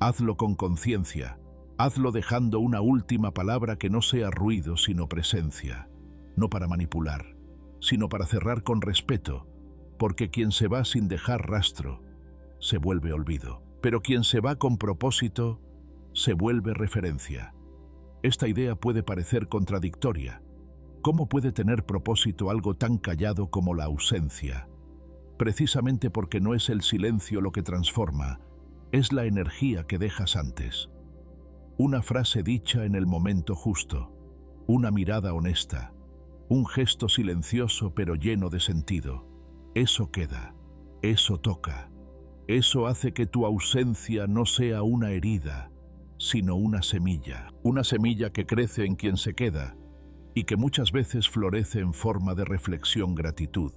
hazlo con conciencia, hazlo dejando una última palabra que no sea ruido sino presencia, no para manipular, sino para cerrar con respeto, porque quien se va sin dejar rastro, se vuelve olvido, pero quien se va con propósito, se vuelve referencia. Esta idea puede parecer contradictoria. ¿Cómo puede tener propósito algo tan callado como la ausencia? Precisamente porque no es el silencio lo que transforma, es la energía que dejas antes. Una frase dicha en el momento justo, una mirada honesta, un gesto silencioso pero lleno de sentido. Eso queda, eso toca, eso hace que tu ausencia no sea una herida, sino una semilla que crece en quien se queda y que muchas veces florece en forma de reflexión, gratitud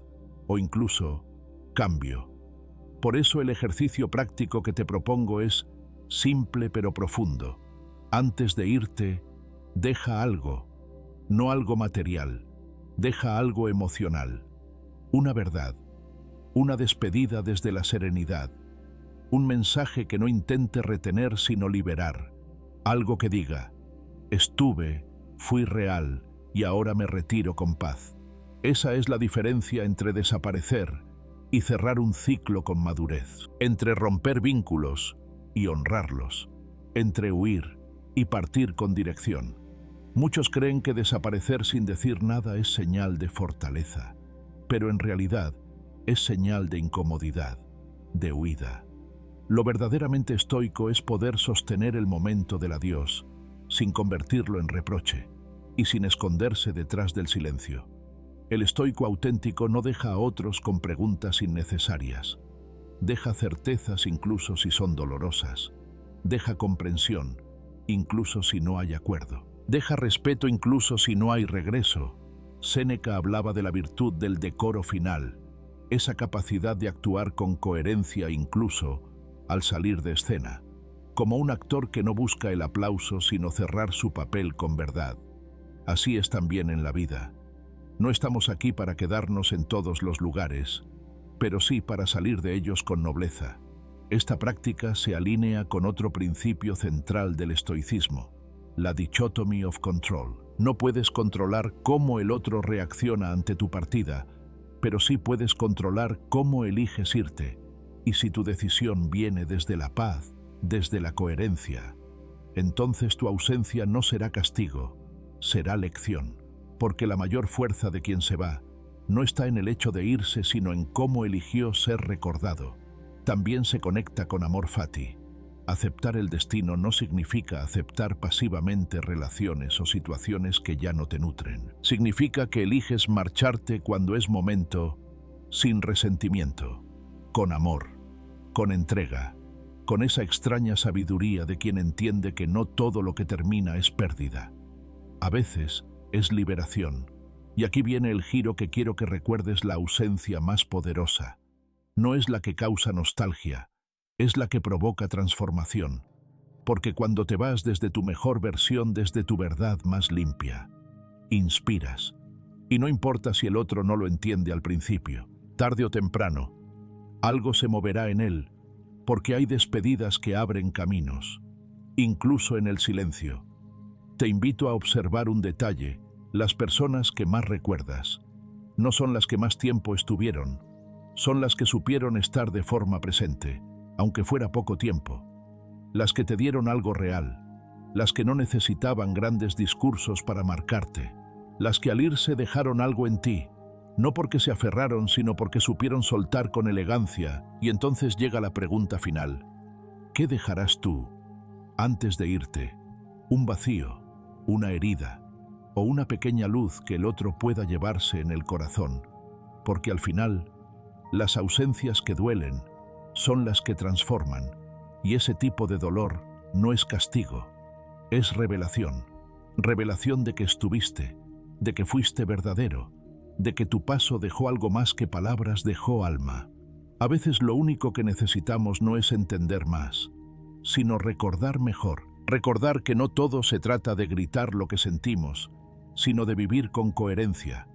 o incluso cambio. Por eso el ejercicio práctico que te propongo es simple pero profundo. Antes de irte, deja algo, no algo material, deja algo emocional, una verdad, una despedida desde la serenidad, un mensaje que no intente retener sino liberar, algo que diga, estuve, fui real y ahora me retiro con paz. Esa es la diferencia entre desaparecer y cerrar un ciclo con madurez, entre romper vínculos y honrarlos, entre huir y partir con dirección. Muchos creen que desaparecer sin decir nada es señal de fortaleza, pero en realidad es señal de incomodidad, de huida. Lo verdaderamente estoico es poder sostener el momento del adiós, sin convertirlo en reproche, y sin esconderse detrás del silencio. El estoico auténtico no deja a otros con preguntas innecesarias. Deja certezas incluso si son dolorosas. Deja comprensión, incluso si no hay acuerdo. Deja respeto incluso si no hay regreso. Séneca hablaba de la virtud del decoro final, esa capacidad de actuar con coherencia incluso al salir de escena, como un actor que no busca el aplauso sino cerrar su papel con verdad. Así es también en la vida. No estamos aquí para quedarnos en todos los lugares, pero sí para salir de ellos con nobleza. Esta práctica se alinea con otro principio central del estoicismo, la dichotomy of control. No puedes controlar cómo el otro reacciona ante tu partida, pero sí puedes controlar cómo eliges irte, y si tu decisión viene desde la paz, desde la coherencia, entonces tu ausencia no será castigo, será lección, porque la mayor fuerza de quien se va no está en el hecho de irse, sino en cómo eligió ser recordado. También se conecta con amor fati. Aceptar el destino no significa aceptar pasivamente relaciones o situaciones que ya no te nutren. Significa que eliges marcharte cuando es momento, sin resentimiento, con amor, con entrega, con esa extraña sabiduría de quien entiende que no todo lo que termina es pérdida. A veces es liberación. Y aquí viene el giro que quiero que recuerdes: la ausencia más poderosa no es la que causa nostalgia, es la que provoca transformación, porque cuando te vas desde tu mejor versión, desde tu verdad más limpia, inspiras, y no importa si el otro no lo entiende al principio, tarde o temprano, algo se moverá en él, porque hay despedidas que abren caminos, incluso en el silencio. Te invito a observar un detalle: las personas que más recuerdas no son las que más tiempo estuvieron, son las que supieron estar de forma presente, aunque fuera poco tiempo, las que te dieron algo real, las que no necesitaban grandes discursos para marcarte, las que al irse dejaron algo en ti, no porque se aferraron, sino porque supieron soltar con elegancia. Y entonces llega la pregunta final: ¿qué dejarás tú antes de irte? ¿Un vacío, una herida o una pequeña luz que el otro pueda llevarse en el corazón? Porque al final, las ausencias que duelen son las que transforman, y ese tipo de dolor no es castigo, es revelación. Revelación de que estuviste, de que fuiste verdadero, de que tu paso dejó algo más que palabras, dejó alma. A veces lo único que necesitamos no es entender más, sino recordar mejor. Recordar que no todo se trata de gritar lo que sentimos, sino de vivir con coherencia,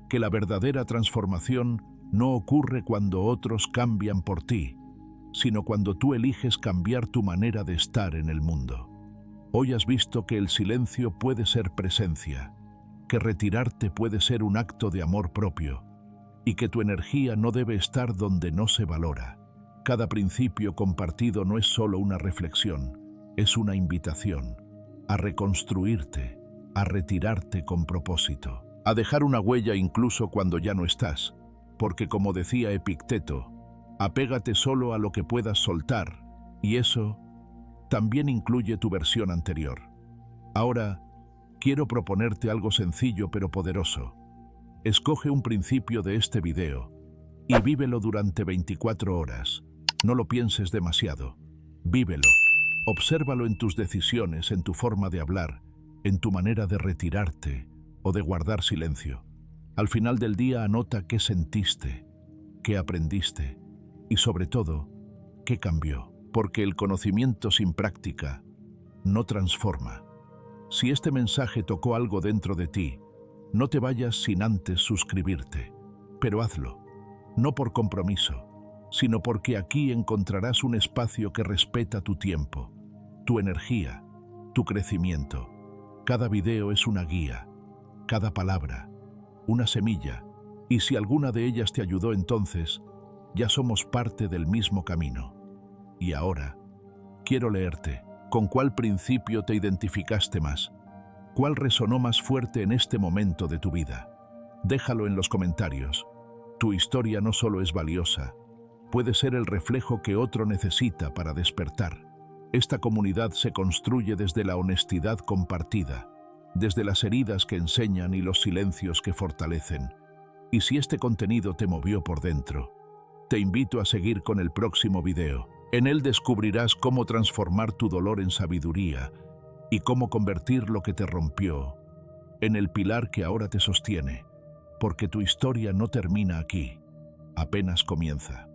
que la verdadera transformación no ocurre cuando otros cambian por ti, sino cuando tú eliges cambiar tu manera de estar en el mundo. Hoy has visto que el silencio puede ser presencia, que retirarte puede ser un acto de amor propio, y que tu energía no debe estar donde no se valora. Cada principio compartido no es solo una reflexión, es una invitación a reconstruirte, a retirarte con propósito, a dejar una huella incluso cuando ya no estás, porque como decía Epicteto, apégate solo a lo que puedas soltar, y eso también incluye tu versión anterior. Ahora, quiero proponerte algo sencillo pero poderoso. Escoge un principio de este video y vívelo durante 24 horas. No lo pienses demasiado. Vívelo. Obsérvalo en tus decisiones, en tu forma de hablar, en tu manera de retirarte o de guardar silencio. Al final del día anota qué sentiste, qué aprendiste y sobre todo, qué cambió. Porque el conocimiento sin práctica no transforma. Si este mensaje tocó algo dentro de ti, no te vayas sin antes suscribirte, pero hazlo, no por compromiso, sino porque aquí encontrarás un espacio que respeta tu tiempo, tu energía, tu crecimiento. Cada video es una guía, cada palabra, una semilla, y si alguna de ellas te ayudó, entonces ya somos parte del mismo camino. Y ahora, quiero leerte. ¿Con cuál principio te identificaste más? ¿Cuál resonó más fuerte en este momento de tu vida? Déjalo en los comentarios. Tu historia no solo es valiosa, puede ser el reflejo que otro necesita para despertar. Esta comunidad se construye desde la honestidad compartida, desde las heridas que enseñan y los silencios que fortalecen. Y si este contenido te movió por dentro, te invito a seguir con el próximo video. En él descubrirás cómo transformar tu dolor en sabiduría y cómo convertir lo que te rompió en el pilar que ahora te sostiene, porque tu historia no termina aquí, apenas comienza.